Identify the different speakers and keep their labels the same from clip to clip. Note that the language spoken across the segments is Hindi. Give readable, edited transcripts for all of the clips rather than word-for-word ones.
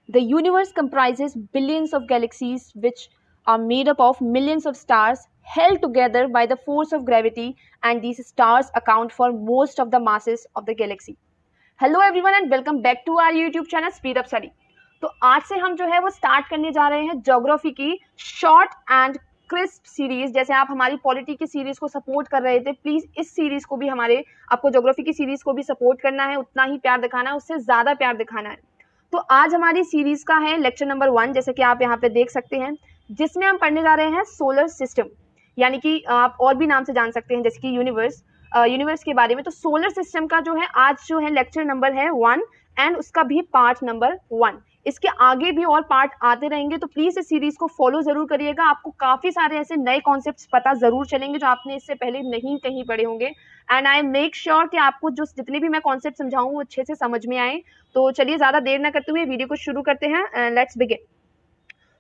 Speaker 1: The universe comprises billions of galaxies which are made up of millions of stars held together by the force of gravity, and these stars account for most of the masses of the galaxy. Hello everyone and welcome back to our YouTube channel Speed Up Study. तो आज से हम जो है वो स्टार्ट करने जा रहे हैं ज्योग्राफी की शॉर्ट एंड क्रिस्प सीरीज। जैसे आप हमारी पॉलिटी की सीरीज को सपोर्ट कर रहे थे, प्लीज इस सीरीज को भी आपको ज्योग्राफी की सीरीज को भी सपोर्ट करना है, उतना ही प्यार दिखाना है, उससे ज्यादा प्यार दिखाना है। तो आज हमारी सीरीज का है लेक्चर नंबर 1, जैसे कि आप यहाँ पे देख सकते हैं, जिसमें हम पढ़ने जा रहे हैं सोलर सिस्टम, यानी कि आप और भी नाम से जान सकते हैं जैसे कि यूनिवर्स के बारे में। तो सोलर सिस्टम का जो है आज जो है लेक्चर नंबर है 1 एंड उसका भी पार्ट नंबर 1। इसके आगे भी और पार्ट आते रहेंगे, तो प्लीज इस सीरीज को फॉलो जरूर करिएगा। आपको काफी सारे ऐसे नए कॉन्सेप्ट्स पता जरूर चलेंगे जो आपने इससे पहले नहीं कहीं पढ़े होंगे, एंड आई मेक श्योर कि आपको जो जितने भी मैं कॉन्सेप्ट समझाऊं वो अच्छे से समझ में आए। तो चलिए ज्यादा देर ना करते हुए वीडियो को शुरू करते हैं, लेट्स बिगिन।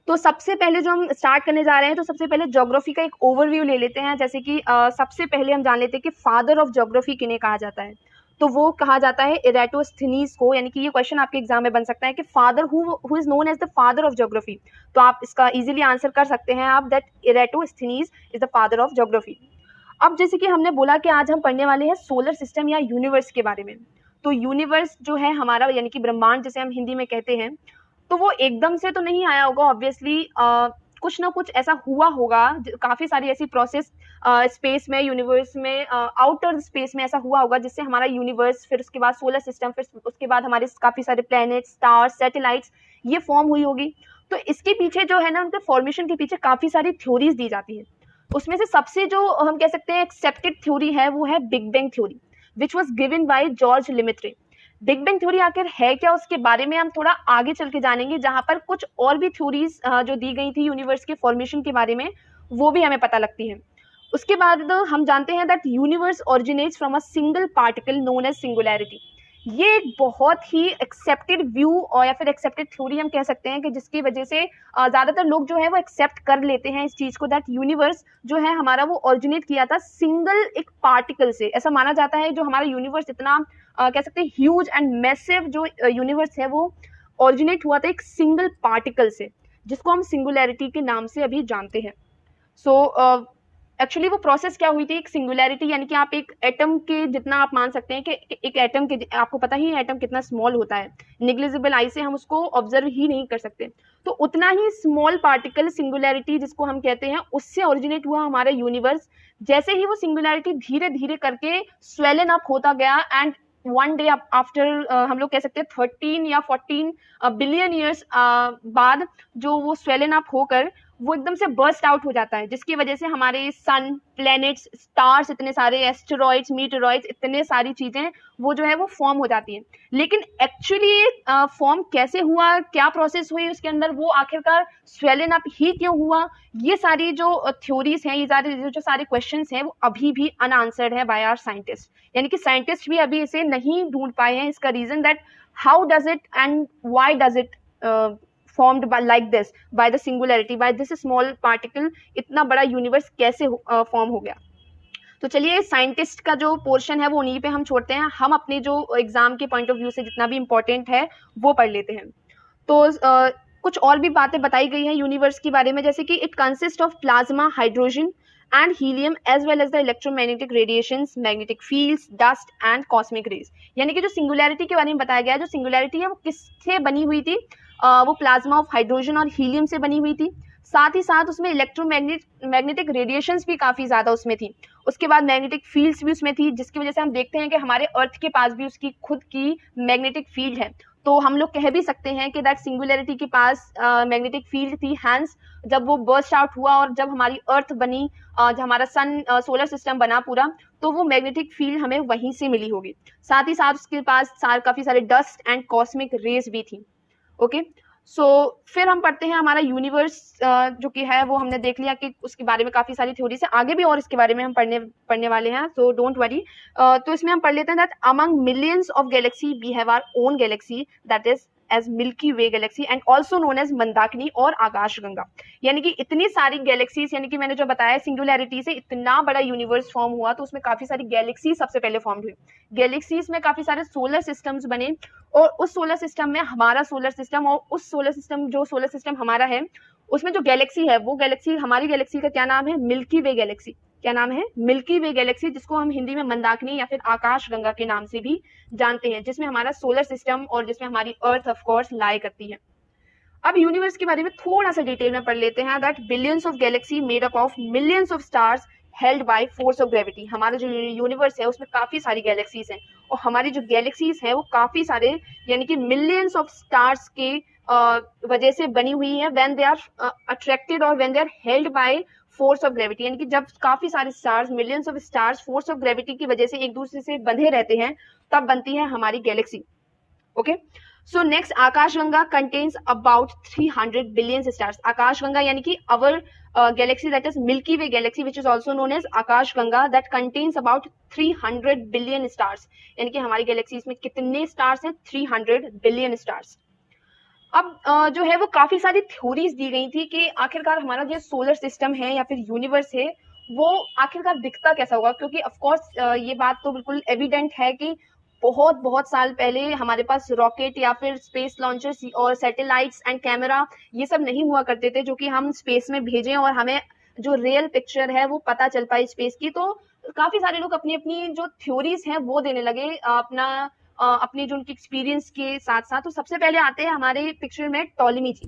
Speaker 1: तो सबसे पहले जो हम स्टार्ट करने जा रहे हैं, तो सबसे पहले ज्योग्राफी का एक ओवरव्यू ले लेते हैं। जैसे कि सबसे पहले हम जान लेते हैं कि फादर ऑफ ज्योग्राफी किन्हें कहा जाता है। तो वो कहा जाता है इरेटोस्थनीज को, यानी कि ये क्वेश्चन आपके एग्जाम में बन सकता है कि father who is known as the father of geography. तो आप इसका इजीली आंसर कर सकते हैं आप, that Eratosthenes is the father of geography. अब जैसे कि हमने बोला कि आज हम पढ़ने वाले हैं सोलर सिस्टम या यूनिवर्स के बारे में। तो यूनिवर्स जो है हमारा, यानी कि ब्रह्मांड जिसे हम हिंदी में कहते हैं, तो वो एकदम से तो नहीं आया होगा ऑब्वियसली। कुछ ना कुछ ऐसा हुआ होगा, काफी सारी ऐसी प्रोसेस स्पेस में, यूनिवर्स में, आउटर स्पेस में ऐसा हुआ होगा जिससे हमारा यूनिवर्स, फिर उसके बाद सोलर सिस्टम, फिर उसके बाद हमारे काफी सारे प्लैनेट, स्टार्स, सैटेलाइट्स ये फॉर्म हुई होगी। तो इसके पीछे जो है ना, उनके फॉर्मेशन के पीछे काफी सारी थ्योरीज दी जाती है। उसमें से सबसे जो हम कह सकते हैं एक्सेप्टेड थ्योरी है वो है big bang theory, which was given by George Lemaitre. Big bang theory आखिर है क्या, उसके बारे में हम थोड़ा आगे चल के जानेंगे, जहां पर कुछ और भी थ्योरीज जो दी गई थी यूनिवर्स के फॉर्मेशन के बारे में, वो भी हमें पता लगती है। उसके बाद हम जानते हैं that universe originates from a single particle known as singularity. ये एक बहुत ही एक्सेप्टेड व्यू और या फिर एक्सेप्टेड थ्योरी हम कह सकते हैं कि जिसकी वजह से ज्यादातर लोग जो है वो एक्सेप्ट कर लेते हैं इस चीज को, दैट यूनिवर्स जो है हमारा वो ओरिजिनेट किया था सिंगल एक पार्टिकल से। ऐसा माना जाता है जो हमारा यूनिवर्स इतना कह सकते हैं ह्यूज एंड मैसिव जो यूनिवर्स है वो ओरिजिनेट हुआ था एक सिंगल पार्टिकल से, जिसको हम सिंगुलैरिटी के नाम से अभी जानते हैं। सो एक्चुअली वो प्रोसेस क्या हुई थी, एक सिंगुलैरिटी, यानी कि आप एक एटम के जितना आप मान सकते हैं कि एक एटम के, आपको पता ही है एटम कितना स्मॉल होता है, निग्लिजिबल आई से हम उसको ऑब्जर्व ही नहीं कर सकते। तो उतना ही स्मॉल पार्टिकल सिंगुलैरिटी जिसको हम कहते हैं, उससे ओरिजिनेट हुआ हमारा यूनिवर्स। जैसे ही वो सिंगुलैरिटी धीरे धीरे करके स्वेलन अप होता गया, एंड वन डे आफ्टर हम लोग कह सकते हैं 13 या 14 बिलियन ईयर्स बाद जो वो स्वेलन अप होकर वो एकदम से बर्स्ट आउट हो जाता है, जिसकी वजह से हमारे सन, प्लैनेट्स, स्टार्स, इतने सारे एस्टेरॉइड्स, मीटेरॉइड्स, इतने सारी चीजें वो जो है वो फॉर्म हो जाती हैं। लेकिन एक्चुअली फॉर्म कैसे हुआ, क्या प्रोसेस हुई उसके अंदर, वो आखिरकार स्वेलन अप ही क्यों हुआ, ये सारी जो थ्योरीज हैं, ये जो सारे क्वेश्चंस हैं, वो अभी भी अनआंसर्ड है बाय आवर साइंटिस्ट। यानी कि साइंटिस्ट भी अभी इसे नहीं ढूंढ पाए हैं, इसका reason that how does it and why does it formed by like this by the singularity by this small particle, इतना बड़ा यूनिवर्स कैसे फॉर्म हो गया। तो चलिए साइंटिस्ट का जो पोर्शन है वो उन्हीं पे हम छोड़ते हैं, हम अपने जो एग्जाम के पॉइंट ऑफ व्यू से जितना भी इंपॉर्टेंट है वो पढ़ लेते हैं। तो कुछ और भी बातें बताई गई हैं यूनिवर्स के बारे में, जैसे कि it consist of plasma, hydrogen and helium as well as the electromagnetic radiations, magnetic fields, dust and cosmic rays. यानी कि जो सिंगुलैरिटी के बारे में बताया गया, जो सिंगुलैरिटी है वो किससे बनी हुई थी, वो प्लाज्मा ऑफ हाइड्रोजन और हीलियम से बनी हुई थी। साथ ही साथ उसमें मैग्नेटिक रेडिएशंस भी काफी ज्यादा उसमें थी। उसके बाद मैग्नेटिक फील्ड्स भी उसमें थी, जिसकी वजह से हम देखते हैं कि हमारे अर्थ के पास भी उसकी खुद की मैग्नेटिक फील्ड है। तो हम लोग कह भी सकते हैं कि दैट सिंगुलैरिटी के पास मैग्नेटिक फील्ड थी, हैंस जब वो बर्स्ट आउट हुआ और जब हमारी अर्थ बनी, जब हमारा सन सोलर सिस्टम बना पूरा, तो वो मैग्नेटिक फील्ड हमें वहीं से मिली होगी। साथ ही साथ उसके पास काफी सारे डस्ट एंड कॉस्मिक रेज भी थी। ओके, सो फिर हम पढ़ते हैं हमारा यूनिवर्स जो कि है वो हमने देख लिया कि उसके बारे में काफी सारी थ्योरीज है, आगे भी और इसके बारे में हम पढ़ने वाले हैं, सो डोंट वरी। तो इसमें हम पढ़ लेते हैं that among millions of galaxy we have our own galaxy that is as Milky Way galaxy and also known as Mandakini और आकाशगंगा। यानी कि इतनी सारी गैलेक्सीज, यानी कि मैंने जो बताया सिंगुलैरिटी से इतना बड़ा यूनिवर्स फॉर्म हुआ तो उसमें काफी सारी गैलेक्सीज सबसे पहले फॉर्म हुई। गैलेक्सीज में काफी सारे सोलर सिस्टम्स बने और उस सोलर सिस्टम में हमारा सोलर सिस्टम, और उस सोलर सिस्टम जो सोलर सिस्टम हमारा है उसमें जो गैलेक्सी है वो गैलेक्सी, हमारी गैलेक्सी का क्या नाम है, मिल्की वे गैलेक्सी। क्या नाम है, मिल्की वे गैलेक्सी, जिसको हम हिंदी में मंदाकिनी या फिर आकाश गंगा के नाम से भी जानते हैं, जिसमें हमारा सोलर सिस्टम और जिसमें हमारी अर्थ ऑफ कोर्स लाई करती है। अब यूनिवर्स के बारे में थोड़ा सा डिटेल में पढ़ लेते हैं। That billions of Galaxy made up of millions of stars held by force of gravity. हमारा जो यूनिवर्स है उसमें काफी सारी गैलेक्सीज हैं और हमारी जो गैलेक्सीज हैं वो काफी सारे यानी कि मिलियंस ऑफ स्टार्स के वजह से बनी हुई है। व्हेन दे आर अट्रैक्टेड और when they are held by force of gravity, यानी कि जब काफी सारे stars, millions of stars force of gravity की वजह से एक दूसरे से बंधे रहते हैं तब बनती है हमारी galaxy. Okay, so next Akashganga contains about 300 billion stars. Akashganga यानी कि our galaxy that is Milky Way galaxy which is also known as Akashganga that contains about 300 billion stars. यानी कि हमारी गैलेक्सी में कितने स्टार्स हैं, 300 बिलियन स्टार्स। अब जो है वो काफी सारी थ्योरीज दी गई थी कि आखिरकार हमारा जो सोलर सिस्टम है या फिर यूनिवर्स है वो आखिरकार दिखता कैसा होगा, क्योंकि ऑफ कोर्स ये बात तो बिल्कुल एविडेंट है कि बहुत बहुत साल पहले हमारे पास रॉकेट या फिर स्पेस लॉन्चर्स और सैटेलाइट्स एंड कैमरा ये सब नहीं हुआ करते थे जो कि हम स्पेस में भेजें और हमें जो रियल पिक्चर है वो पता चल पाए स्पेस की। तो काफी सारे लोग अपनी अपनी जो थ्योरीज हैं वो देने लगे अपनी जो उनकी एक्सपीरियंस के साथ साथ। तो सबसे पहले आते हैं हमारे पिक्चर में टॉलेमी जी।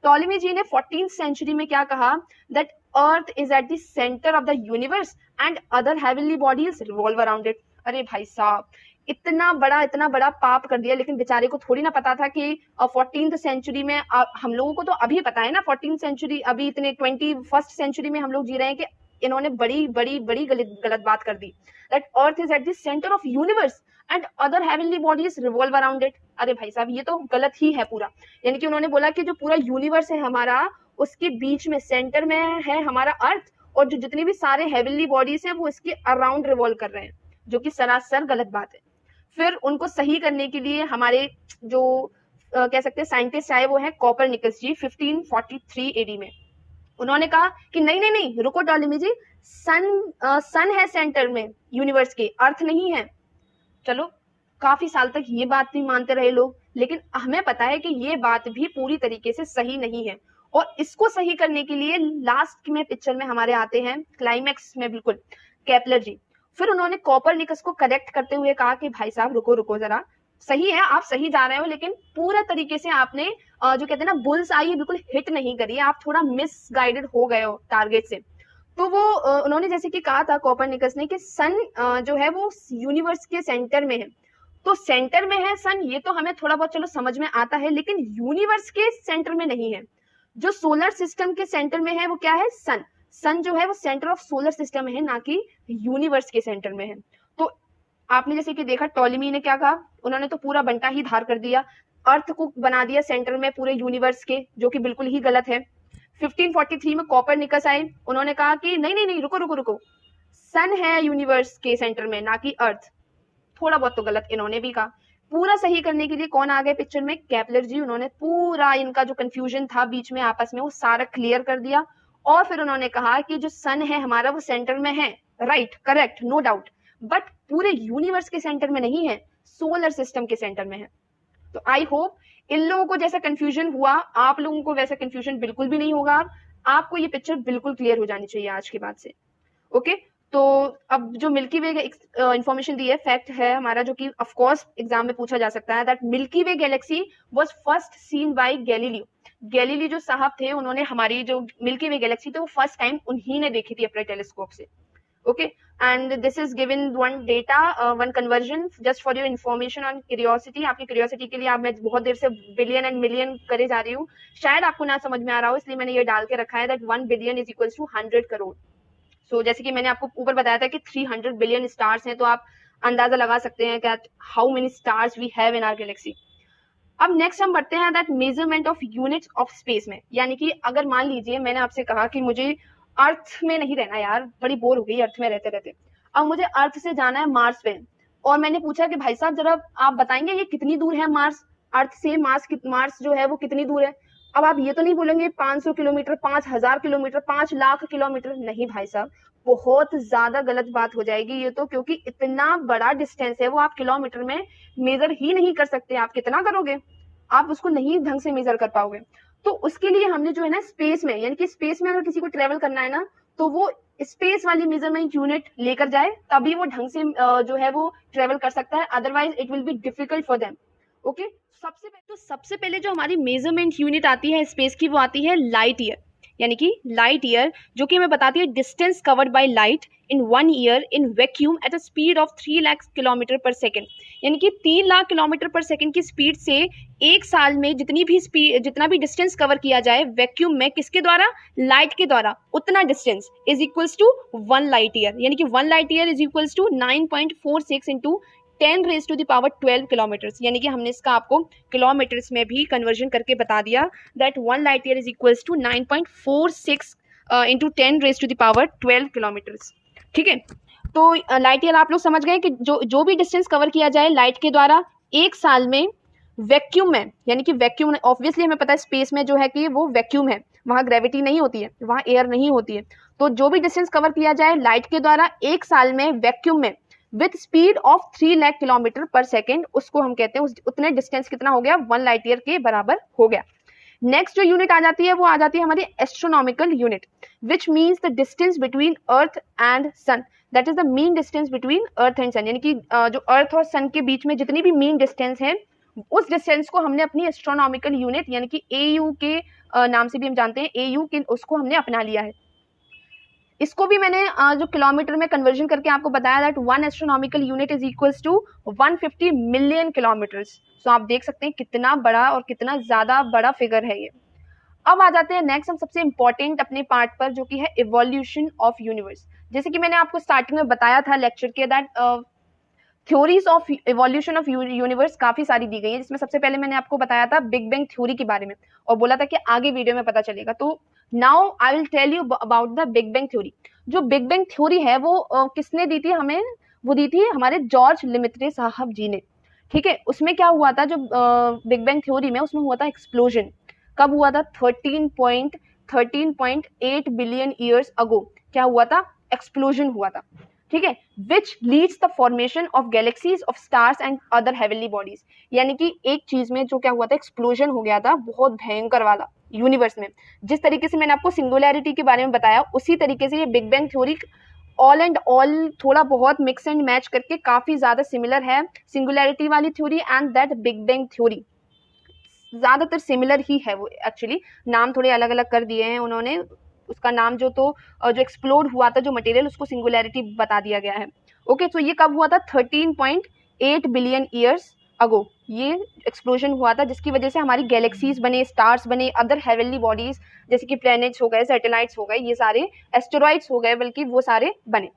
Speaker 1: टॉलेमी जी ने 14th सेंचुरी में क्या कहा, that earth is at the centre of the universe and other heavenly bodies revolve around it. अरे भाई साहब, इतना बड़ा पाप कर दिया, लेकिन बेचारे को थोड़ी ना पता था कि 14th सेंचुरी में हम लोगों को तो अभी पता है ना 14th सेंचुरी, अभी इतने 21st सेंचुरी में हम लोग जी रहे हैं कि इन्होंने बड़ी बड़ी बड़ी गलत बात कर दी। That earth is at the centre of universe and other heavenly bodies revolve around it. अरे भाई साहब, ये तो गलत ही है पूरा। यानी कि उन्होंने बोला कि जो पूरा यूनिवर्स है हमारा उसके बीच में सेंटर में है हमारा अर्थ और जो जितने भी सारे हेवनली बॉडीज हैं वो इसके अराउंड रिवॉल्व कर रहे हैं, जो कि सरासर गलत बात है। फिर उनको सही करने के लिए हमारे जो कह सकते हैं साइंटिस्ट आए वो है कोपरनिकस जी 1543 एडी में। उन्होंने कहा कि नहीं नहीं नहीं रुको टॉलेमी जी, सन है सेंटर में यूनिवर्स के, अर्थ नहीं है। चलो काफी साल तक ये बात नहीं मानते रहे लोग, लेकिन हमें पता है कि ये बात भी पूरी तरीके से सही नहीं है और इसको सही करने के लिए लास्ट में पिक्चर में हमारे आते हैं क्लाइमैक्स में बिल्कुल केपलर जी। फिर उन्होंने कोपरनिकस को करेक्ट करते हुए कहा कि भाई साहब रुको रुको जरा, सही है आप सही जा रहे हो लेकिन पूरा तरीके से आपने जो कहते हैं ना बुल्स आई बिल्कुल हिट नहीं करी, आप थोड़ा मिस गाइडेड हो गए हो टारगेट से। तो वो उन्होंने जैसे कि कहा था कोपरनिकस ने कि सन जो है वो यूनिवर्स के सेंटर में है। तो सेंटर में है सन, ये तो हमें थोड़ा बहुत चलो समझ में आता है, लेकिन यूनिवर्स के सेंटर में नहीं है। जो सोलर सिस्टम के सेंटर में है वो क्या है, सन। सन जो है वो सेंटर ऑफ सोलर सिस्टम है, ना कि यूनिवर्स के सेंटर में है। तो आपने जैसे कि देखा टॉलेमी ने क्या कहा, उन्होंने तो पूरा बंटा ही धार कर दिया, अर्थ को बना दिया सेंटर में पूरे यूनिवर्स के, जो कि बिल्कुल ही गलत है। 1543 में कोपरनिकस आए, उन्होंने कहा कि नहीं नहीं नहीं रुको रुको रुको, सन है यूनिवर्स के सेंटर में ना कि अर्थ। थोड़ा बहुत तो गलत इन्होंने भी कहा। पूरा सही करने के लिए कौन आ गए पिक्चर में, केपलर जी। उन्होंने पूरा इनका जो कंफ्यूजन था बीच में आपस में वो सारा क्लियर कर दिया और फिर उन्होंने कहा कि जो सन है हमारा वो सेंटर में है, right correct no doubt, but पूरे यूनिवर्स के सेंटर में नहीं है, सोलर सिस्टम के सेंटर में है। तो आई होप इन लोगों को जैसा कंफ्यूजन हुआ आप लोगों को वैसा कंफ्यूजन बिल्कुल भी नहीं होगा। आपको ये पिक्चर बिल्कुल क्लियर हो जानी चाहिए आज के बाद से। ओके, तो अब जो मिल्की वे इंफॉर्मेशन दी है, फैक्ट है हमारा जो कि ऑफ कोर्स एग्जाम में पूछा जा सकता है, that Milky Way galaxy was first seen by Galileo. Galileo जो साहब थे उन्होंने हमारी जो मिल्की वे गैलेक्सी थी वो फर्स्ट टाइम उन्हीं ने देखी थी अपने टेलीस्कोप से। Okay, and this is given one data one conversion just for your information on curiosity. आपकी क्यूरियोसिटी के लिए आप मैं बहुत देर से बिलियन एंड मिलियन करे जा रही हूँ, शायद आपको ना समझ में आ रहा हो, इसलिए मैंने ये डाल के रखा है that 1 billion is equals to 100 crore. So जैसे कि मैंने आपको ऊपर बताया था कि 300 बिलियन स्टार्स हैं, तो आप अंदाजा लगा सकते हैं कि how many stars we have in our galaxy. अब नेक्स्ट हम बढ़ते हैं that measurement of units of space में। यानी कि अगर मान लीजिए मैंने आपसे कहा कि मुझे अर्थ में नहीं रहना यार, बड़ी बोर हो गई अर्थ में रहते रहते, अब मुझे अर्थ से जाना है मार्स पे, और मैंने पूछा कि भाई साहब जरा आप बताएंगे ये कितनी दूर है मार्स। अर्थ से मार्स जो है वो कितनी दूर है। अब आप ये तो नहीं बोलेंगे 500 किलोमीटर, 5000 किलोमीटर, 5 लाख किलोमीटर, नहीं भाई साहब, बहुत ज्यादा गलत बात हो जाएगी ये तो, क्योंकि इतना बड़ा डिस्टेंस है वो आप किलोमीटर में मेजर ही नहीं कर सकते। आप कितना करोगे, आप उसको नहीं ढंग से मेजर कर पाओगे। तो उसके लिए हमने जो है ना स्पेस में, यानी कि स्पेस में अगर किसी को ट्रेवल करना है ना, तो वो स्पेस वाली मेजरमेंट यूनिट लेकर जाए, तभी वो ढंग से जो है वो ट्रेवल कर सकता है, otherwise it will be difficult for them. Okay, सबसे पहले जो हमारी मेजरमेंट यूनिट आती है स्पेस की, वो आती है लाइट ईयर, यानी कि लाइट ईयर, जो कि हमें बताती है distance covered by light in 1 year in vacuum at a speed of 3 lakh kilometre पर सेकेंड। यानी कि 3 लाख किलोमीटर पर सेकेंड की स्पीड से एक साल में जितना भी डिस्टेंस कवर किया जाए वैक्यूम में, किसके द्वारा, लाइट के द्वारा, उतना distance is equals to 1 light year. यानी कि 1 light year is equals to 9.46 into 10⁻12 kilometres. यानी कि हमने इसका आपको किलोमीटर्स में भी कन्वर्जन करके बता दिया that 1 light year is equals to 9.46 into 10⁻12 kilometres. ठीक है, तो लाइट ईयर आप लोग समझ गए कि जो भी डिस्टेंस कवर किया जाए लाइट के द्वारा एक साल में वैक्यूम में, यानी कि वैक्यूम ऑब्वियसली हमें पता है स्पेस में जो है कि वो वैक्यूम है, वहां ग्रेविटी नहीं होती है, वहां एयर नहीं होती है। तो जो भी डिस्टेंस कवर किया जाए लाइट के द्वारा एक साल में वैक्यूम में with speed of 3 lakh kilometre पर सेकेंड, उसको हम कहते हैं उतने डिस्टेंस कितना हो गया, 1 लाइट ईयर के बराबर हो गया। नेक्स्ट जो यूनिट आ जाती है वो आ जाती है हमारी astronomical unit, which means the distance between earth and sun, that is the mean distance between earth and sun. यानी कि जो अर्थ और सन के बीच में जितनी भी मीन डिस्टेंस है, उस डिस्टेंस को हमने अपनी एस्ट्रोनॉमिकल यूनिट यानी कि AU के नाम से भी हम जानते हैं, AU के उसको हमने अपना लिया है। इसको भी मैंने जो किलोमीटर में कन्वर्जन करके आपको बताया that 1 astronomical unit is equals to 150 million kilometres. So आप देख सकते हैं कितना बड़ा और कितना ज्यादा बड़ा फिगर है ये। अब आ जाते हैं नेक्स्ट हम सबसे इंपॉर्टेंट अपने पार्ट पर, जो कि है इवोल्यूशन ऑफ यूनिवर्स। जैसे कि मैंने आपको स्टार्टिंग में बताया था लेक्चर के that theories of evolution of universe काफी सारी दी गई है, जिसमें सबसे पहले मैंने आपको बताया था बिग बैंग थ्योरी के बारे में और बोला था कि आगे वीडियो में पता चलेगा। तो now I will tell you about the big bang theory. जो बिग बैंग थ्योरी है वो किसने दी थी हमें, वो दी थी हमारे जॉर्ज लेमेत्रे साहब जी ने। ठीक है, उसमें क्या हुआ था, जो बिग बैंग थ्योरी में उसमें हुआ था एक्सप्लोजन। कब हुआ था, 13.8 बिलियन ईयर्स अगो क्या हुआ था, एक्सप्लोजन हुआ था। ठीक है, which leads the formation of galaxies of stars and other heavenly bodies. यानी कि एक चीज में जो क्या हुआ था, एक्सप्लोजन हो गया था बहुत भयंकर वाला यूनिवर्स में। जिस तरीके से मैंने आपको सिंगुलैरिटी के बारे में बताया, उसी तरीके से ये big bang theory all and all थोड़ा बहुत मिक्स एंड मैच करके काफी ज्यादा सिमिलर है सिंगुलैरिटी वाली theory and that big bang theory. ज्यादातर सिमिलर ही है वो, एक्चुअली नाम थोड़े अलग अलग कर दिए हैं उन्होंने, उसका नाम जो एक्सप्लोड हुआ था जो मटेरियल, उसको सिंगुलैरिटी बता दिया गया है। ओके, तो ये कब हुआ था, 13.8 बिलियन ईयर्स अगो ये एक्सप्लोजन हुआ था, जिसकी वजह से हमारी गैलेक्सीज बने, स्टार्स बने, अदर हेवनली बॉडीज जैसे कि प्लैनेट्स हो गए, सैटेलाइट्स हो गए, ये सारे एस्टेरॉइड्स हो गए, बल्कि वो सारे बने।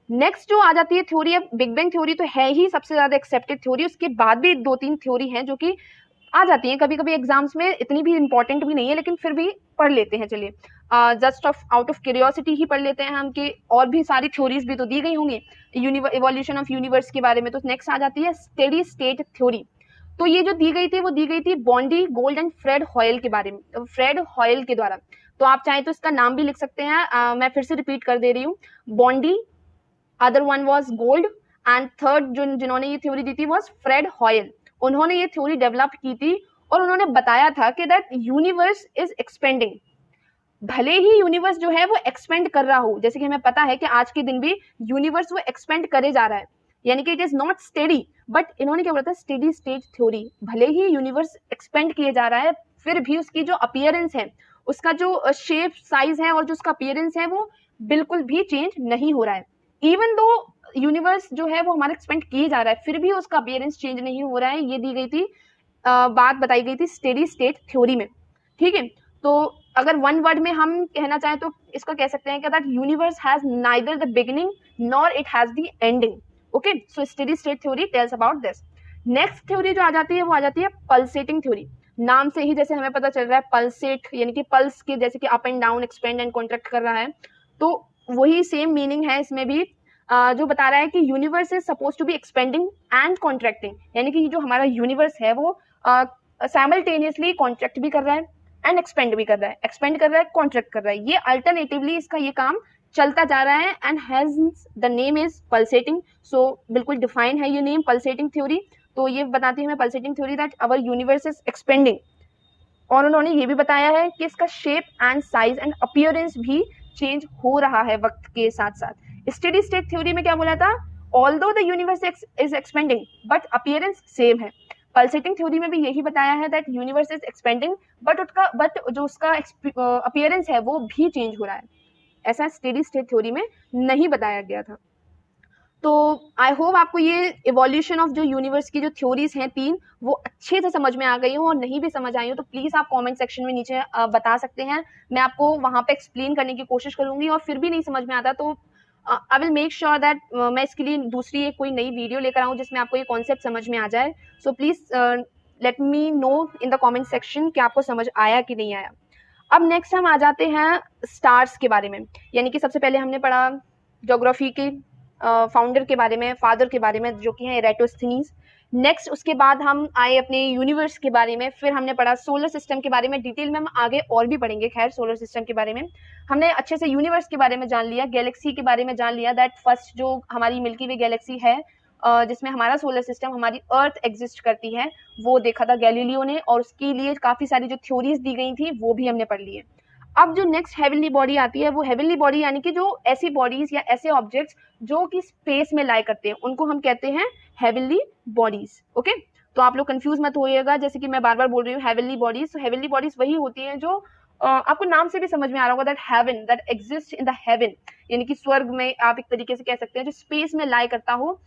Speaker 1: नेक्स्ट जो आ जाती है थ्योरी, अब बिग बैंग थ्योरी तो है ही सबसे ज्यादा एक्सेप्टेड थ्योरी, उसके बाद भी 2-3 थ्योरी हैं जो कि आ जाती हैं कभी कभी एग्जाम्स में, इतनी भी इंपॉर्टेंट भी नहीं है लेकिन फिर भी पढ़ लेते हैं। चलिए जस्ट आउट ऑफ क्यूरियोसिटी ही पढ़ लेते हैं हम कि और भी सारी थ्योरीज भी तो दी गई होंगी इवोल्यूशन ऑफ यूनिवर्स के बारे में। तो नेक्स्ट आ जाती है स्टेडी स्टेट थ्योरी। तो ये जो दी गई थी वो दी गई थी Bondi, Gold and Fred Hoyle के बारे में, फ्रेड हॉयल के द्वारा। तो आप चाहें तो इसका नाम भी लिख सकते हैं, मैं फिर से रिपीट कर दे रही हूँ, Bondi, other one was Gold and third जिन्होंने ये थ्योरी दी थी वाज फ्रेड हॉयल। उन्होंने ये थ्योरी डेवलप की थी और उन्होंने बताया था कि दैट यूनिवर्स इज एक्सपेंडिंग। भले ही यूनिवर्स जो है वो एक्सपेंड कर रहा हो, जैसे कि हमें पता है कि आज के दिन भी यूनिवर्स वो एक्सपेंड करे जा रहा है, यानी कि it is not steady, but इन्होंने क्या बोला था, स्टेडी स्टेट थ्योरी। भले ही यूनिवर्स एक्सपेंड किए जा रहा है, फिर भी उसकी जो अपीयरेंस है, उसका जो शेप साइज है और जो उसका अपीयरेंस है, वो बिल्कुल भी चेंज नहीं हो रहा है। इवन दो यूनिवर्स जो है वो हमारा एक्सपेंड किए जा रहा है, फिर भी उसका अपीयरेंस चेंज नहीं हो रहा है। ये दी गई थी बात बताई गई थी स्टेडी स्टेट थ्योरी में। ठीक है, तो अगर वन वर्ड में हम कहना चाहें तो इसको कह सकते हैं कि that universe has neither the beginning nor it has the ending. Okay, so steady state theory tells about this. Next theory जो आ जाती है वो आ जाती है पल्सेटिंग थ्योरी। नाम से ही जैसे हमें पता चल रहा है पल्सेट, यानी कि पल्स के जैसे कि up and down, expand and contract कर रहा है, तो वही सेम मीनिंग है इसमें भी, जो बता रहा है कि universe is suppose to be expanding and contracting. यानी कि जो हमारा यूनिवर्स है वो साइमल्टेनियसली कॉन्ट्रैक्ट भी कर रहा है एंड एक्सपेंड भी कर रहा है, एक्सपेंड कर रहा है, कॉन्ट्रैक्ट कर रहा है, ये अल्टरनेटिवली इसका ये काम चलता जा रहा है and has the name is pulsating. So बिल्कुल डिफाइन है ये नेम पल्सेटिंग थ्योरी। तो ये बताती है हमें pulsating theory that our universe is expanding. और उन्होंने ये भी बताया है कि इसका shape and size and appearance भी चेंज हो रहा है वक्त के साथ साथ। स्टेडी स्टेट थ्योरी में क्या बोला था, although the universe is expanding but appearance same है। पल्सेटिंग थ्योरी में भी यही बताया है that universe is expanding but जो उसका अपीयरेंस है वो भी चेंज हो रहा है। ऐसा स्टेडी स्टेट थ्योरी में नहीं बताया गया था। तो आई होप आपको ये इवोल्यूशन ऑफ जो यूनिवर्स की जो थ्योरीज हैं 3 वो अच्छे से समझ में आ गई हो, और नहीं भी समझ आई हो तो प्लीज आप कमेंट सेक्शन में नीचे बता सकते हैं। मैं आपको वहां पे एक्सप्लेन करने की कोशिश करूंगी, और फिर भी नहीं समझ में आता तो I will make sure that मैं इसके लिए दूसरी एक कोई नई वीडियो लेकर आऊँ जिसमें आपको ये कॉन्सेप्ट समझ में आ जाए। So please let me know in the comment section कि आपको समझ आया कि नहीं आया। अब नेक्स्ट हम आ जाते हैं स्टार्स के बारे में, यानी कि सबसे पहले हमने पढ़ा ज्योग्राफी के फाउंडर के बारे में, फादर के बारे में, जो कि हैं एराटोस्थेनीज। नेक्स्ट उसके बाद हम आए अपने यूनिवर्स के बारे में, फिर हमने पढ़ा सोलर सिस्टम के बारे में। डिटेल में हम आगे और भी पढ़ेंगे खैर सोलर सिस्टम के बारे में। हमने अच्छे से यूनिवर्स के बारे में जान लिया, गैलेक्सी के बारे में जान लिया, दैट फर्स्ट जो हमारी मिल्की वे गैलेक्सी है जिसमें हमारा सोलर सिस्टम, हमारी अर्थ एग्जिस्ट करती है, वो देखा था गैलीलियो ने, और उसके लिए काफी सारी जो थ्योरीज दी गई थी वो भी हमने पढ़ ली है। अब जो नेक्स्ट हेवनली बॉडी आती है, वो हेवनली बॉडी यानी कि जो ऐसी बॉडीज या ऐसे ऑब्जेक्ट्स जो कि स्पेस में लाई करते हैं उनको हम कहते हैं हेवनली बॉडीज। ओके, तो आप लोग कंफ्यूज मत होइएगा, जैसे कि मैं बार बार बोल रही हूँ हेवनली बॉडीज। तो हेवनली बॉडीज वही होती हैं जो आपको नाम से भी समझ में आ रहा होगा, that heaven, that exist in the haven, यानी कि स्वर्ग में आप एक तरीके से कह सकते हैं, जो स्पेस में लाई करता हो।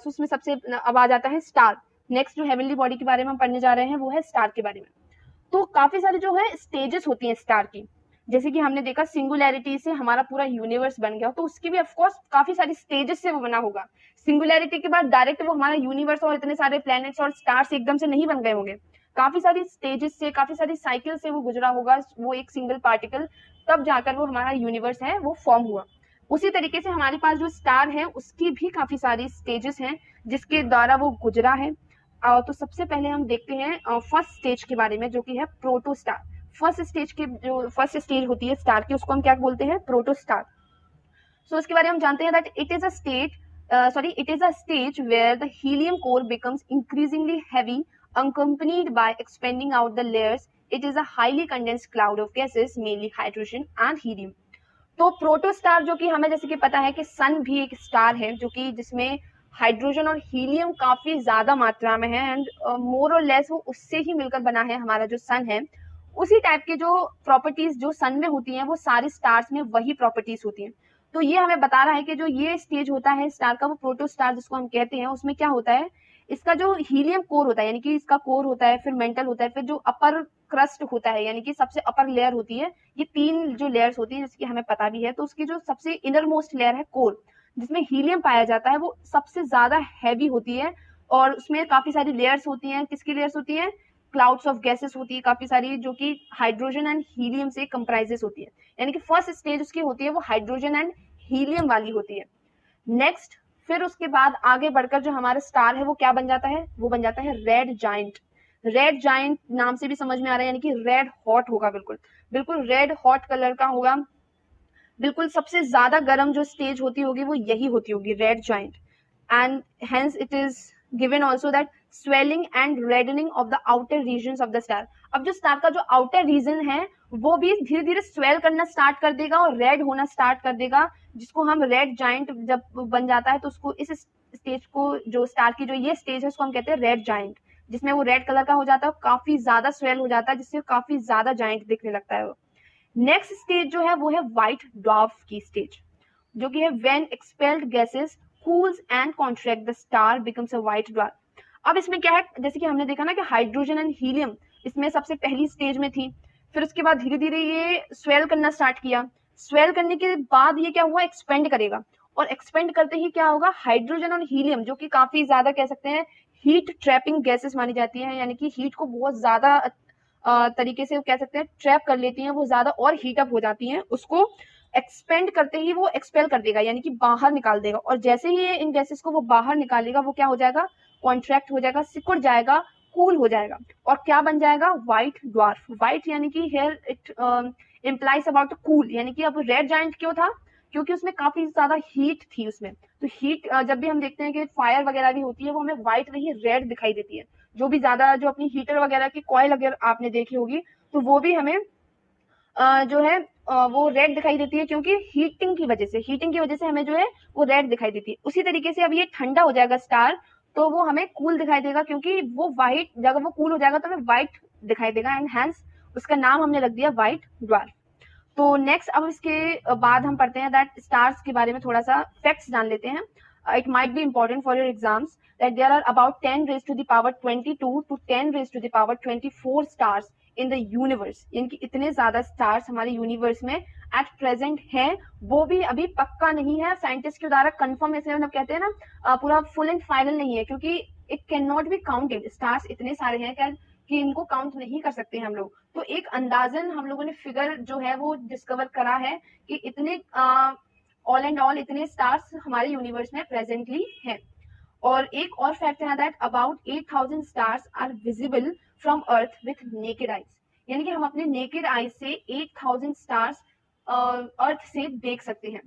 Speaker 1: उसमें सबसे अब आ जाता है स्टार। नेक्स्ट जो हेवनली बॉडी के बारे में हम पढ़ने जा रहे हैं वो है स्टार के बारे में। तो काफी सारी जो है स्टेजेस होती हैं स्टार की, जैसे कि हमने देखा सिंगुलैरिटी से हमारा पूरा यूनिवर्स बन गया, तो उसकी भी ऑफकोर्स काफी सारी स्टेजेस से वो बना होगा। सिंगुलैरिटी के बाद डायरेक्ट वो हमारा यूनिवर्स और इतने सारे प्लैनेट्स और स्टार्स एकदम से नहीं बन गए होंगे, काफी सारी स्टेजेस से, काफी सारी साइकिल से वो गुजरा होगा, वो एक सिंगल पार्टिकल, तब जाकर वो हमारा यूनिवर्स है वो फॉर्म हुआ। उसी तरीके से हमारे पास जो स्टार है उसकी भी काफी सारी स्टेजेस हैं जिसके द्वारा वो गुजरा है। तो सबसे पहले हम देखते हैं फर्स्ट स्टेज के बारे में, जो कि है प्रोटोस्टार। फर्स्ट स्टेज के जो फर्स्ट स्टेज होती है स्टार की, उसको हम क्या बोलते हैं, प्रोटोस्टार। सो इसके बारे में हम जानते हैं that it is a stage where the helium core becomes increasingly heavy accompanied by expanding out the layers. It is a highly condensed cloud of gases, mainly hydrogen and helium. तो प्रोटोस्टार जो कि हमें जैसे कि पता है कि सन भी एक स्टार है जो कि जिसमें हाइड्रोजन और हीलियम काफी ज्यादा मात्रा में है, एंड मोर और लेस वो उससे ही मिलकर बना है हमारा जो सन है। उसी टाइप के जो प्रॉपर्टीज जो सन में होती हैं वो सारे स्टार्स में वही प्रॉपर्टीज होती हैं। तो ये हमें बता रहा है कि जो ये स्टेज होता है स्टार का, वो प्रोटोस्टार जिसको हम कहते हैं, उसमें क्या होता है, इसका जो हीलियम कोर होता है, यानी कि इसका कोर होता है, फिर मेंटल होता है, फिर जो अपर क्रस्ट होता है, यानी कि सबसे अपर लेयर होती है। ये 3 जो लेयर्स होती है जिसकी हमें पता भी है, तो उसकी जो सबसे इनर मोस्ट लेयर है कोर, जिसमें हीलियम पाया जाता है, वो सबसे ज्यादा हैवी होती है, और उसमें काफी सारी लेयर्स होती हैं। किसकी लेयर्स होती हैं, क्लाउड्स ऑफ गैसेस होती है काफी सारी, जो कि हाइड्रोजन एंड हीलियम से कंप्राइजेस होती है, यानी कि फर्स्ट स्टेज उसकी होती है वो हाइड्रोजन एंड हीलियम वाली होती है। नेक्स्ट फिर उसके बाद आगे बढ़कर जो हमारा स्टार है वो क्या बन जाता है, वो बन जाता है रेड जाइंट। रेड जाइंट नाम से भी समझ में आ रहा है, यानी कि रेड हॉट होगा, बिल्कुल बिल्कुल रेड हॉट कलर का होगा, बिल्कुल सबसे ज्यादा गर्म जो स्टेज होती होगी वो यही होती होगी, red giant. And hence it is given also that swelling and reddening of the outer region of the star. अब जो स्टार का जो आउटर रीजन है वो भी धीरे धीरे स्वेल करना स्टार्ट कर देगा और रेड होना स्टार्ट कर देगा, जिसको हम रेड जाइंट जब बन जाता है तो उसको इस स्टेज को, जो स्टार की जो ये स्टेज है उसको हम कहते हैं रेड जाइंट, जिसमें वो रेड कलर का हो जाता है, काफी ज्यादा स्वेल हो जाता है, जिससे काफी ज्यादा जाइंट दिखने लगता है। नेक्स्ट स्टेज जो है वो है व्हाइट ड्वार्फ की स्टेज, जो कि है when expelled gases cools and contract the star becomes a white dwarf. अब इसमें क्या है, जैसे कि हमने देखा ना कि हाइड्रोजन एंड हीलियम इसमें सबसे पहली स्टेज में थी, फिर उसके बाद धीरे धीरे ये स्वेल करना स्टार्ट किया, स्वेल करने के बाद ये क्या हुआ, एक्सपेंड करेगा, और एक्सपेंड करते ही क्या होगा, हाइड्रोजन और हीलियम जो कि काफी ज्यादा कह सकते हैं हीट ट्रैपिंग गैसेस मानी जाती है, यानी कि हीट को बहुत ज्यादा तरीके से कह सकते हैं ट्रैप कर लेती हैं, वो ज्यादा और हीट अप हो जाती हैं, उसको एक्सपेंड करते ही वो एक्सपेल कर देगा, यानी कि बाहर निकाल देगा, और जैसे ही इन गैसेस को वो बाहर निकालेगा वो क्या हो जाएगा, कॉन्ट्रैक्ट हो जाएगा, सिकुड़ जाएगा, कूल हो जाएगा और क्या बन जाएगा, व्हाइट ड्वार्फ। व्हाइट यानी कि here it implies about cool, यानी कि अब रेड जायंट क्यों था, क्योंकि उसमें काफी ज्यादा हीट थी उसमें। तो हीट जब भी हम देखते हैं कि फायर वगैरह भी होती है वो हमें व्हाइट नहीं रेड दिखाई देती है। जो भी ज्यादा जो अपनी हीटर वगैरह की कॉइल अगर आपने देखी होगी तो वो भी हमें जो है वो रेड दिखाई देती है, क्योंकि हीटिंग की वजह से हमें जो है वो रेड दिखाई देती है। उसी तरीके से अब ये ठंडा हो जाएगा स्टार तो वो हमें कूल दिखाई देगा, क्योंकि वो व्हाइट, जब वो कूल हो जाएगा तो हमें व्हाइट दिखाई देगा एंड हैंस उसका नाम हमने रख दिया व्हाइट ड्वार्फ। तो नेक्स्ट अब इसके बाद हम पढ़ते हैं दैट स्टार्स के बारे में थोड़ा सा फैक्ट्स जान लेते हैं। It might be important for your exams that there are about 10 raised to the power 22 to 10 raised to the power 24 stars in the universe, यानी कि इतने ज्यादा स्टार्स हमारे यूनिवर्स में एट प्रेजेंट हैं। वो भी अभी पक्का नहीं है, साइंटिस्ट के द्वारा कंफर्म ऐसे मतलब कहते हैं ना पूरा फुल एंड फाइनल नहीं है, क्योंकि it can not be counted. Stars इतने सारे हैं क्या कि इनको काउंट नहीं कर सकते हम लोग। तो एक अंदाजन हम लोगों ने फिगर जो है वो डिस्कवर करा है कि इतने ऑल एंड ऑल इतने स्टार्स हमारे यूनिवर्स में प्रेजेंटली हैं। और एक और फैक्ट है that about 8000 stars are visible from earth with naked eyes, यानी कि हम अपने नेकेड आइज से 8000 स्टार्स अर्थ से देख सकते हैं।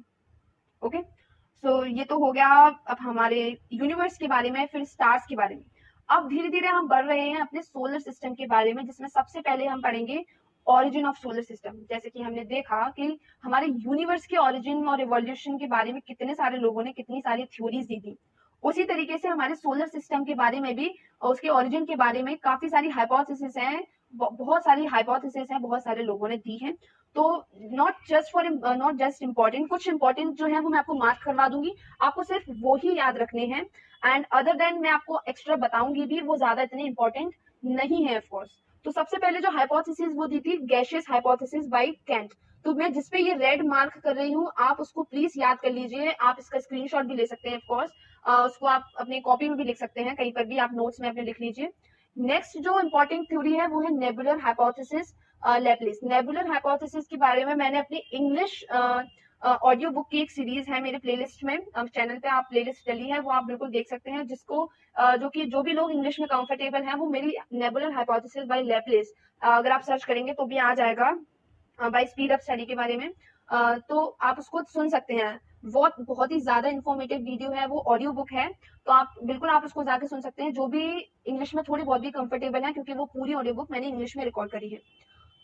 Speaker 1: ओके सो ये तो हो गया अब हमारे यूनिवर्स के बारे में, फिर स्टार्स के बारे में। अब धीरे धीरे हम बढ़ रहे हैं अपने सोलर सिस्टम के बारे में, जिसमें सबसे पहले हम पढ़ेंगे ऑरिजिन ऑफ सोलर सिस्टम। जैसे कि हमने देखा कि हमारे यूनिवर्स के ऑरिजिन और इवोल्यूशन के बारे में कितने सारे लोगों ने कितनी सारी थ्योरीज दी थी, उसी तरीके से हमारे सोलर सिस्टम के बारे में भी और उसके ओरिजिन के बारे में काफी सारी हाइपोथेसिस हैं, बहुत सारी हाइपोथेसिस हैं, बहुत सारे लोगों ने दी हैं। तो नॉट जस्ट इम्पोर्टेंट, कुछ इंपॉर्टेंट जो है वो मैं आपको मार्क करवा दूंगी, आपको सिर्फ वो ही याद रखने हैं एंड अदर देन मैं आपको एक्स्ट्रा बताऊंगी भी, वो ज्यादा इतने इंपॉर्टेंट नहीं है ऑफकोर्स। तो सबसे पहले जो हाइपोथेसिस वो दी थी गैशियस हाइपोथेसिस बाय कैंट। तो मैं जिसपे ये रेड मार्क कर रही हूँ आप उसको प्लीज याद कर लीजिए, आप इसका स्क्रीनशॉट भी ले सकते हैं ऑफकोर्स, उसको आप अपने कॉपी में भी लिख सकते हैं, कहीं पर भी आप नोट्स में अपने लिख लीजिए। नेक्स्ट जो इंपॉर्टेंट थ्योरी है वो है नेबुलर हाइपोथेसिस लेप्लिस। नेबुलर हाइपोथेसिस के बारे में मैंने अपनी इंग्लिश ऑडियो बुक की एक सीरीज है मेरे प्लेलिस्ट में, चैनल पे आप प्लेलिस्ट डली है वो आप बिल्कुल देख सकते हैं, जिसको जो भी लोग इंग्लिश में कंफर्टेबल हैं वो मेरी नेबुलर हाइपोथेसिस बाय लेप्लिस अगर आप सर्च करेंगे तो भी आ जाएगा बाय स्पीड अप स्टडी के बारे में। तो आप उसको सुन सकते हैं, बहुत ही ज्यादा इंफॉर्मेटिव वीडियो है, वो ऑडियो बुक है, तो आप बिल्कुल आप उसको जाके सुन सकते हैं जो भी इंग्लिश में थोड़ी बहुत भी कंफर्टेबल है, क्योंकि वो पूरी ऑडियो बुक मैंने इंग्लिश में रिकॉर्ड करी है।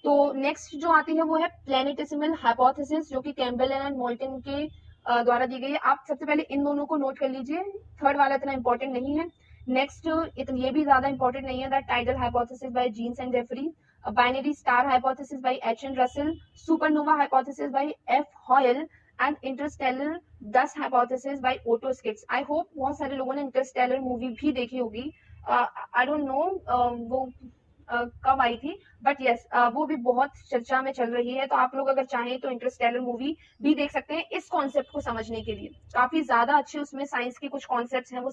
Speaker 1: तो नेक्स्ट जो आती है वो है प्लेनेटेसिमल हाइपोथेसिस, जो कि कैम्बल एंड मोल्टन के द्वारा दी गई है। आप सबसे पहले इन दोनों को नोट कर लीजिए, थर्ड वाला इतना इंपॉर्टेंट नहीं है। नेक्स्ट ये भी ज्यादा इंपॉर्टेंट नहीं है, that tidal hypothesis by Jeans and Jeffreys, binary star hypothesis by H N Russell, supernova hypothesis by F Hoyle and interstellar dust hypothesis by Otto Schmidt. I hope बहुत सारे लोगों ने इंटरस्टेलर मूवी भी देखी होगी, आई डोंट नो वो कब आई थी, बट यस वो भी बहुत चर्चा में चल रही है। तो आप लोग अगर चाहें तो इंटरस्टेलर मूवी भी देख सकते हैं इस कॉन्सेप्ट को समझने के लिए, काफी ज्यादा अच्छे उसमें साइंस के कुछ कॉन्सेप्ट्स हैं वो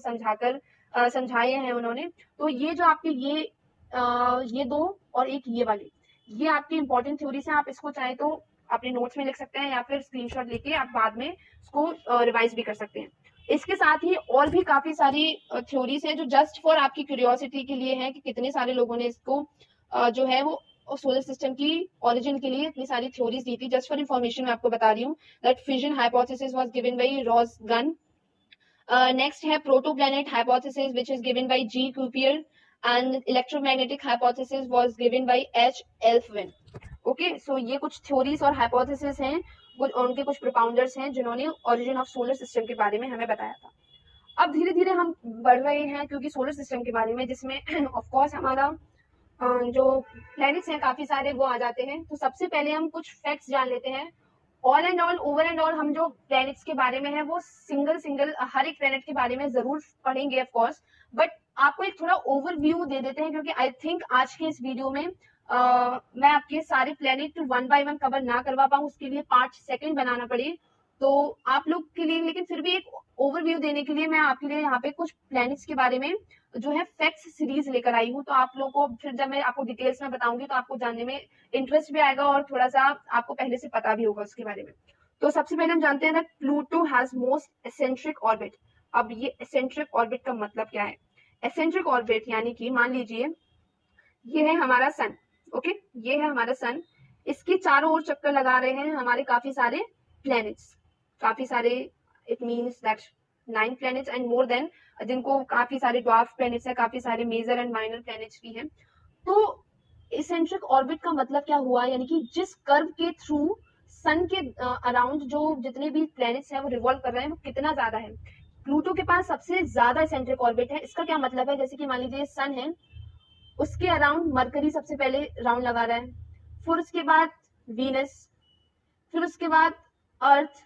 Speaker 1: समझाए हैं उन्होंने। तो ये जो आपके ये दो और एक ये वाली, ये आपकी इंपॉर्टेंट थ्योरीज हैं, आप इसको चाहे तो अपने नोट्स में लिख सकते हैं या फिर स्क्रीनशॉट लेके आप बाद में इसको रिवाइज भी कर सकते हैं। इसके साथ ही और भी काफी सारी थ्योरीज हैं जो जस्ट फॉर आपकी क्यूरियोसिटी के लिए है कि कितने सारे लोगों ने इसको जो है वो सोलर सिस्टम की ओरिजिन के लिए इतनी सारी थ्योरीज दी थी। जस्ट फॉर इन्फॉर्मेशन मैं आपको बता रही हूँ that fission hypothesis was given by Ross Gunn. Next है protoplanet hypothesis which is given by G Kuiper and electromagnetic hypothesis was given by H Alfven. Okay so ये कुछ थ्योरीज और हाइपोथेसिस हैं, उनके कुछ प्रोपाउंडर्स हैं जिन्होंने ओरिजिन ऑफ सोलर सिस्टम के बारे में हमें बताया था। अब धीरे धीरे हम बढ़ रहे हैं क्योंकि सोलर सिस्टम के बारे में, जिसमें ऑफ कोर्स हमारा जो प्लैनेट्स हैं काफी सारे वो आ जाते हैं। तो सबसे पहले हम कुछ फैक्ट्स जान लेते हैं। All and all over and all हम जो प्लैनेट्स के बारे में है वो सिंगल हर एक प्लैनेट के बारे में जरूर पढ़ेंगे ऑफ कोर्स, बट आपको एक थोड़ा ओवरव्यू दे देते हैं, क्योंकि आई थिंक आज के इस वीडियो में मैं आपके सारे प्लेनेट 1 बाय 1 कवर ना करवा पाऊँ, उसके लिए 5 सेकंड बनाना पड़े तो आप लोग के लिए, लेकिन फिर भी एक ओवरव्यू देने के लिए मैं आपके लिए यहाँ पे कुछ प्लैनेट्स के बारे में जो है फैक्ट्स सीरीज लेकर आई हूँ। तो आप लोगों को फिर जब मैं आपको डिटेल्स में बताऊंगी तो आपको जानने में इंटरेस्ट भी आएगा और थोड़ा सा आपको पहले से पता भी होगा उसके बारे में। तो सबसे पहले हम जानते हैं Pluto has most eccentric orbit. अब ये एसेंट्रिक ऑर्बिट का मतलब क्या है? एसेंट्रिक ऑर्बिट यानी कि मान लीजिए ये है हमारा सन। ओके, ये है हमारा सन। इसके चारों ओर चक्कर लगा रहे हैं हमारे काफी सारे प्लैनेट्स, काफी सारे, it means that 9 planets and more than, जिनको काफी सारे ड्वार्फ प्लैनेट्स है, काफी सारे मेजर एंड माइनर प्लैनेट्स भी हैं। तो इसेंट्रिक ऑर्बिट का मतलब क्या हुआ, यानी कि जिस कर्व के थ्रू सन के अराउंड जो जितने भी प्लैनेट्स हैं वो रिवॉल्व कर रहे हैं वो कितना ज्यादा है। प्लूटो के पास सबसे ज्यादा इसेंट्रिक ऑर्बिट है। इसका क्या मतलब है, जैसे कि मान लीजिए सन है, उसके अराउंड मरकरी सबसे पहले राउंड लगा रहा है, फिर उसके बाद वीनस, फिर उसके बाद अर्थ,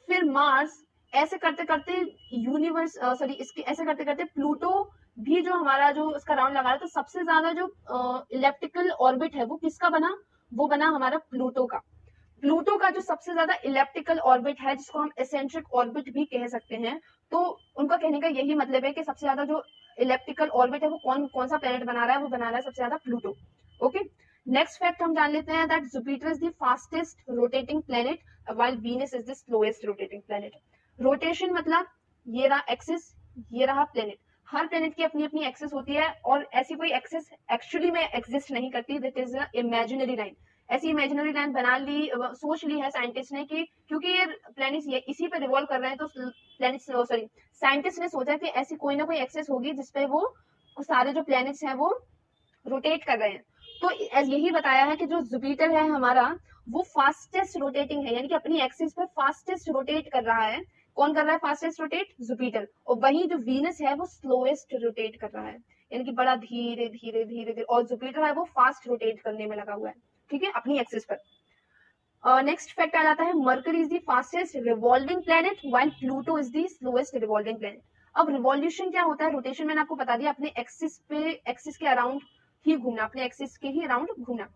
Speaker 1: फिर मार्स, ऐसे करते करते यूनिवर्स सॉरी इसके ऐसे करते करते प्लूटो भी जो हमारा जो उसका राउंड लगा रहा है, तो सबसे ज्यादा जो इलेप्टिकल ऑर्बिट है वो किसका बना, वो बना हमारा प्लूटो का। प्लूटो का जो सबसे ज्यादा इलेप्टिकल ऑर्बिट है, जिसको हम एसेंट्रिक ऑर्बिट भी कह सकते हैं, तो उनका कहने का यही मतलब है कि सबसे ज्यादा जो इलेप्टिकल ऑर्बिट है वो कौन कौन सा प्लेनेट बना रहा है, वो बना रहा है सबसे ज्यादा प्लूटो। ओके, नेक्स्ट फैक्ट हम जान लेते हैं that Jupiter is the fastest rotating planet while Venus is the slowest rotating planet. Rotation मतलब ये रहा एक्सिस, ये रहा प्लेनेट। हर प्लेनेट की अपनी अपनी एक्सिस होती है और ऐसी कोई एक्सिस एक्चुअली में एग्जिस्ट नहीं करती, दैट इज इमेजिनरी लाइन। ऐसी इमेजिनरी लाइन बना ली, सोच ली है साइंटिस्ट ने कि क्योंकि ये प्लैनेट्स ये इसी पे रिवॉल्व कर रहे हैं, तो प्लैनेट्स सॉरी साइंटिस्ट ने सोचा कि ऐसी कोई ना कोई एक्सेस होगी जिसपे वो सारे जो प्लैनेट्स हैं वो रोटेट कर रहे हैं। तो यही बताया है कि जो जुपिटर है हमारा वो फास्टेस्ट रोटेटिंग है, यानी कि अपनी एक्सिस पे फास्टेस्ट रोटेट कर रहा है। कौन कर रहा है फास्टेस्ट रोटेट, जुपिटर। और वही जो वीनस है वो स्लोएस्ट रोटेट कर रहा है, यानी कि बड़ा धीरे धीरे धीरे धीरे, और जुपिटर है वो फास्ट रोटेट करने में लगा हुआ है, ठीक है, अपनी एक्सिस पर। नेक्स्ट फैक्ट आ जाता है, mercury is the fastest revolving planet while Pluto is the slowest revolving planet. अब रिवॉल्यूशन क्या होता है, रोटेशन मैंने आपको बता दिया, अपने एक्सिस पे, एक्सिस के अराउंड ही घूमना, अपने एक्सिस के ही अराउंड घूमना।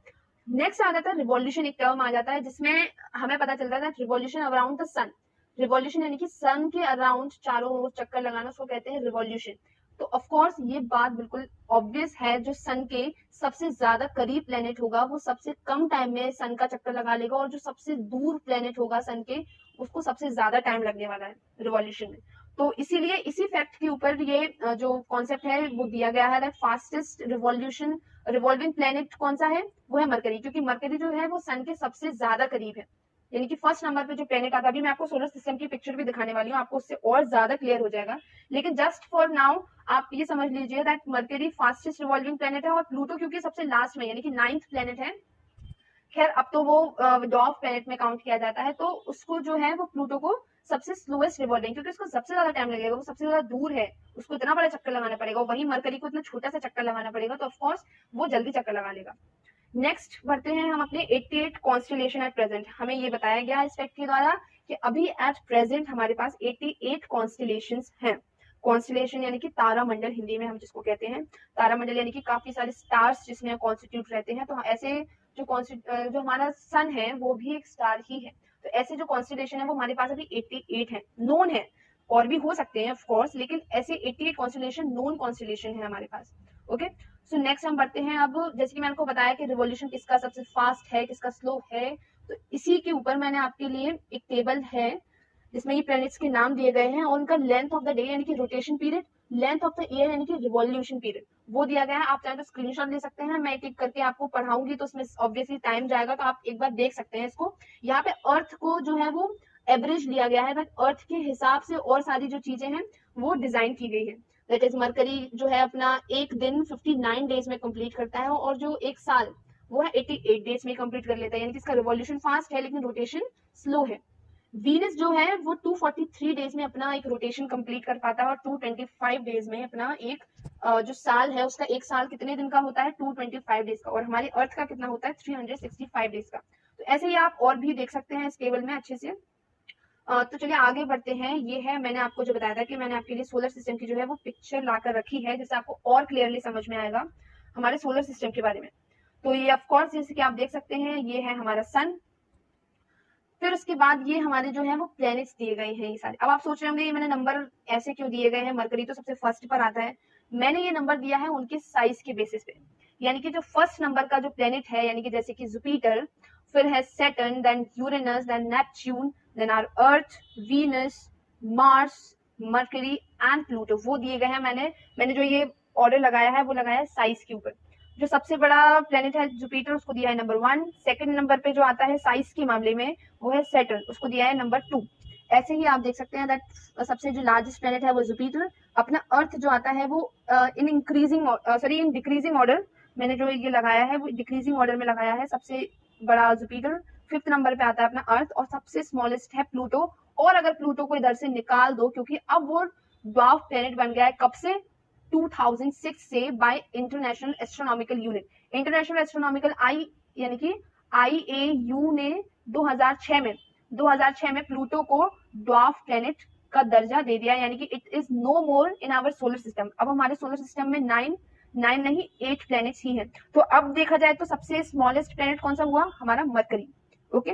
Speaker 1: नेक्स्ट आ जाता है रिवॉल्यूशन, एक टर्म आ जाता है जिसमें हमें पता चलता है revolution around the sun. Revolution यानी कि सन के अराउंड चारों ओर चक्कर लगाना, उसको कहते हैं रिवॉल्यूशन। तो ऑफ कोर्स ये बात बिल्कुल ऑब्वियस है, जो सन के सबसे ज्यादा करीब प्लेनेट होगा वो सबसे कम टाइम में सन का चक्कर लगा लेगा, और जो सबसे दूर प्लेनेट होगा सन के उसको सबसे ज्यादा टाइम लगने वाला है रिवॉल्यूशन में। तो इसीलिए इसी फैक्ट के ऊपर ये जो कॉन्सेप्ट है वो दिया गया है that fastest revolution revolving planet कौन सा है, वो है मरकरी, क्योंकि मरकरी जो है वो सन के सबसे ज्यादा करीब है। यानी कि फर्स्ट नंबर पे जो प्लेनेट आता है, अभी मैं आपको सोलर सिस्टम की पिक्चर भी दिखाने वाली हूँ, आपको उससे और ज्यादा क्लियर हो जाएगा। लेकिन जस्ट फॉर नाउ आप ये समझ लीजिए that mercury fastest revolving planet है, और प्लूटो क्योंकि सबसे लास्ट में यानी कि 9th प्लेनेट है, खैर अब तो वो डॉर्फ प्लेनेट में काउंट किया जाता है, तो उसको जो है वो प्लूटो को सबसे स्लोएस्ट रिवॉल्विंग, क्योंकि उसको सबसे ज्यादा टाइम लगेगा, वो सबसे ज्यादा दूर है, उसको इतना बड़ा चक्कर लगाना पड़ेगा, वही मरकरी को इतना छोटा सा चक्कर लगाना पड़ेगा, तो ऑफकोर्स वो जल्दी चक्कर लगा लेगा। नेक्स्ट बढ़ते हैं हम अपने 88 कॉन्स्टिलेशन एट प्रेजेंट। हमें ये बताया गया इस फैक्ट के द्वारा कि अभी एट प्रेजेंट हमारे पास 88 कॉन्स्टिलेशंस हैं। कॉन्स्टिलेशन यानी कि तारा मंडल हिंदी में हम जिसको कहते हैं, तारा मंडल यानी कि काफी सारे स्टार्स जिसमें कॉन्स्टिट्यूट रहते हैं। तो ऐसे जो हमारा सन है वो भी एक स्टार ही है। तो ऐसे जो कॉन्स्टिलेशन है वो हमारे पास अभी 88 है, नोन है, और भी हो सकते हैं ऑफ कोर्स, लेकिन ऐसे 88 कॉन्स्टिलेशन नोन कॉन्स्टिलेशन है हमारे पास। ओके, सो नेक्स्ट हम बढ़ते हैं। अब जैसे कि मैंने आपको बताया कि रिवॉल्यूशन किसका सबसे फास्ट है, किसका स्लो है, तो इसी के ऊपर मैंने आपके लिए एक टेबल है जिसमें ये प्लैनेट्स के नाम दिए गए हैं और उनका लेंथ ऑफ द डे यानी कि rotation period, length of the year यानी कि रिवॉल्यूशन पीरियड वो दिया गया है। आप चाहे तो स्क्रीनशॉट ले सकते हैं, मैं एक एक करके आपको पढ़ाऊंगी तो उसमें ऑब्वियसली टाइम जाएगा, तो आप एक बार देख सकते हैं इसको। यहाँ पे अर्थ को जो है वो एवरेज लिया गया है, अर्थ के हिसाब से और सारी जो चीजें हैं वो डिजाइन की गई है। दैट इज मरकरी जो है अपना एक दिन 59 डेज में कंप्लीट करता है, और जो एक साल वो है 88 डेज में कंप्लीट कर लेता है, यानी कि इसका रिवॉल्यूशन फास्ट है लेकिन रोटेशन स्लो है। वीनस जो है वो 243 डेज में अपना एक रोटेशन कंप्लीट कर पाता है, और 225 डेज में अपना एक जो साल है उसका एक साल कितने दिन का होता है, 225 डेज का। और हमारे अर्थ का कितना होता है, 365 डेज का। तो ऐसे ही आप और भी देख सकते हैं इस टेबल में अच्छे से। तो चलिए आगे बढ़ते हैं। ये है, मैंने आपको जो बताया था कि मैंने आपके लिए सोलर सिस्टम की जो है वो पिक्चर लाकर रखी है, जिससे आपको और क्लियरली समझ में आएगा हमारे सोलर सिस्टम के बारे में। तो ये ऑफ कोर्स जैसे कि आप देख सकते हैं ये है हमारा सन, फिर उसके बाद ये हमारे जो है वो प्लैनेट्स दिए गए हैं ये सारे। अब आप सोच रहे होंगे ये मैंने नंबर ऐसे क्यों दिए गए हैं, मरकरी तो सबसे फर्स्ट पर आता है। मैंने ये नंबर दिया है उनके साइज के बेसिस पे, यानी कि जो फर्स्ट नंबर का जो प्लेनेट है, यानी कि जैसे कि जुपिटर, फिर है Saturn, then Uranus, then Neptune, then our Earth, Venus, Mars, Mercury and Pluto, वो दिए गए हैं। मैंने जो ये ऑर्डर लगाया है वो लगाया है साइज के ऊपर। जो सबसे बड़ा प्लेनेट है जुपिटर, उसको दिया है नंबर 1। सेकंड नंबर पे जो आता है साइज के मामले में वो है सैटर्न, उसको दिया है नंबर 2। ऐसे ही आप देख सकते हैं दैट सबसे जो लार्जेस्ट प्लेनेट है वो जुपिटर। अपना अर्थ जो आता है वो इन डिक्रीजिंग ऑर्डर, मैंने जो ये लगाया है वो डिक्रीजिंग ऑर्डर में लगाया है। सबसे बड़ा जुपिटर, 5th नंबर पे आता है अपना अर्थ, और सबसे स्मॉलेस्ट है प्लूटो। और अगर प्लूटो को इधर से निकाल दो, क्योंकि अब वो ड्वार्फ प्लेनेट बन गया है, कब से? 2006 से bye international astronomical unit. International astronomical यानी कि IAU ने 2006 में प्लूटो को ड्वार्फ प्लेनेट का दर्जा दे दिया, यानी कि it is no more in our solar system. अब हमारे सोलर सिस्टम में 8 प्लैनेट्स ही हैं। तो अब देखा जाए तो सबसे स्मॉलेस्ट प्लैनेट कौन सा हुआ? हमारा मरकरी। ओके,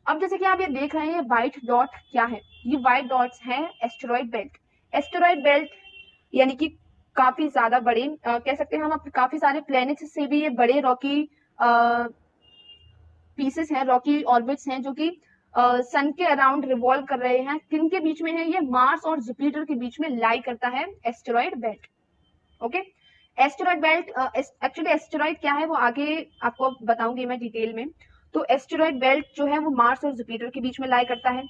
Speaker 1: अब जैसे कि आप ये देख रहे हैं, ये व्हाइट डॉट क्या है? ये व्हाइट डॉट्स हैं एस्टेरॉइड बेल्ट। एस्टेरॉइड बेल्ट यानी कि काफी ज्यादा बड़े, कह सकते हैं हम, काफी सारे प्लैनेट्स से भी ये बड़े रॉकी पीसेस हैं, रॉकी ऑर्बिट्स हैं, जो कि सन के अराउंड रिवॉल्व कर रहे हैं। किन के बीच में है? ये मार्स और जुपिटर के बीच में लाई करता है asteroid belt. Okay, asteroid belt, actually asteroid क्या है वो आगे आपको बताऊंगी मैं डिटेल में। तो एस्टेरॉइड बेल्ट जो है वो मार्स और जुपिटर के बीच में लाई करता है।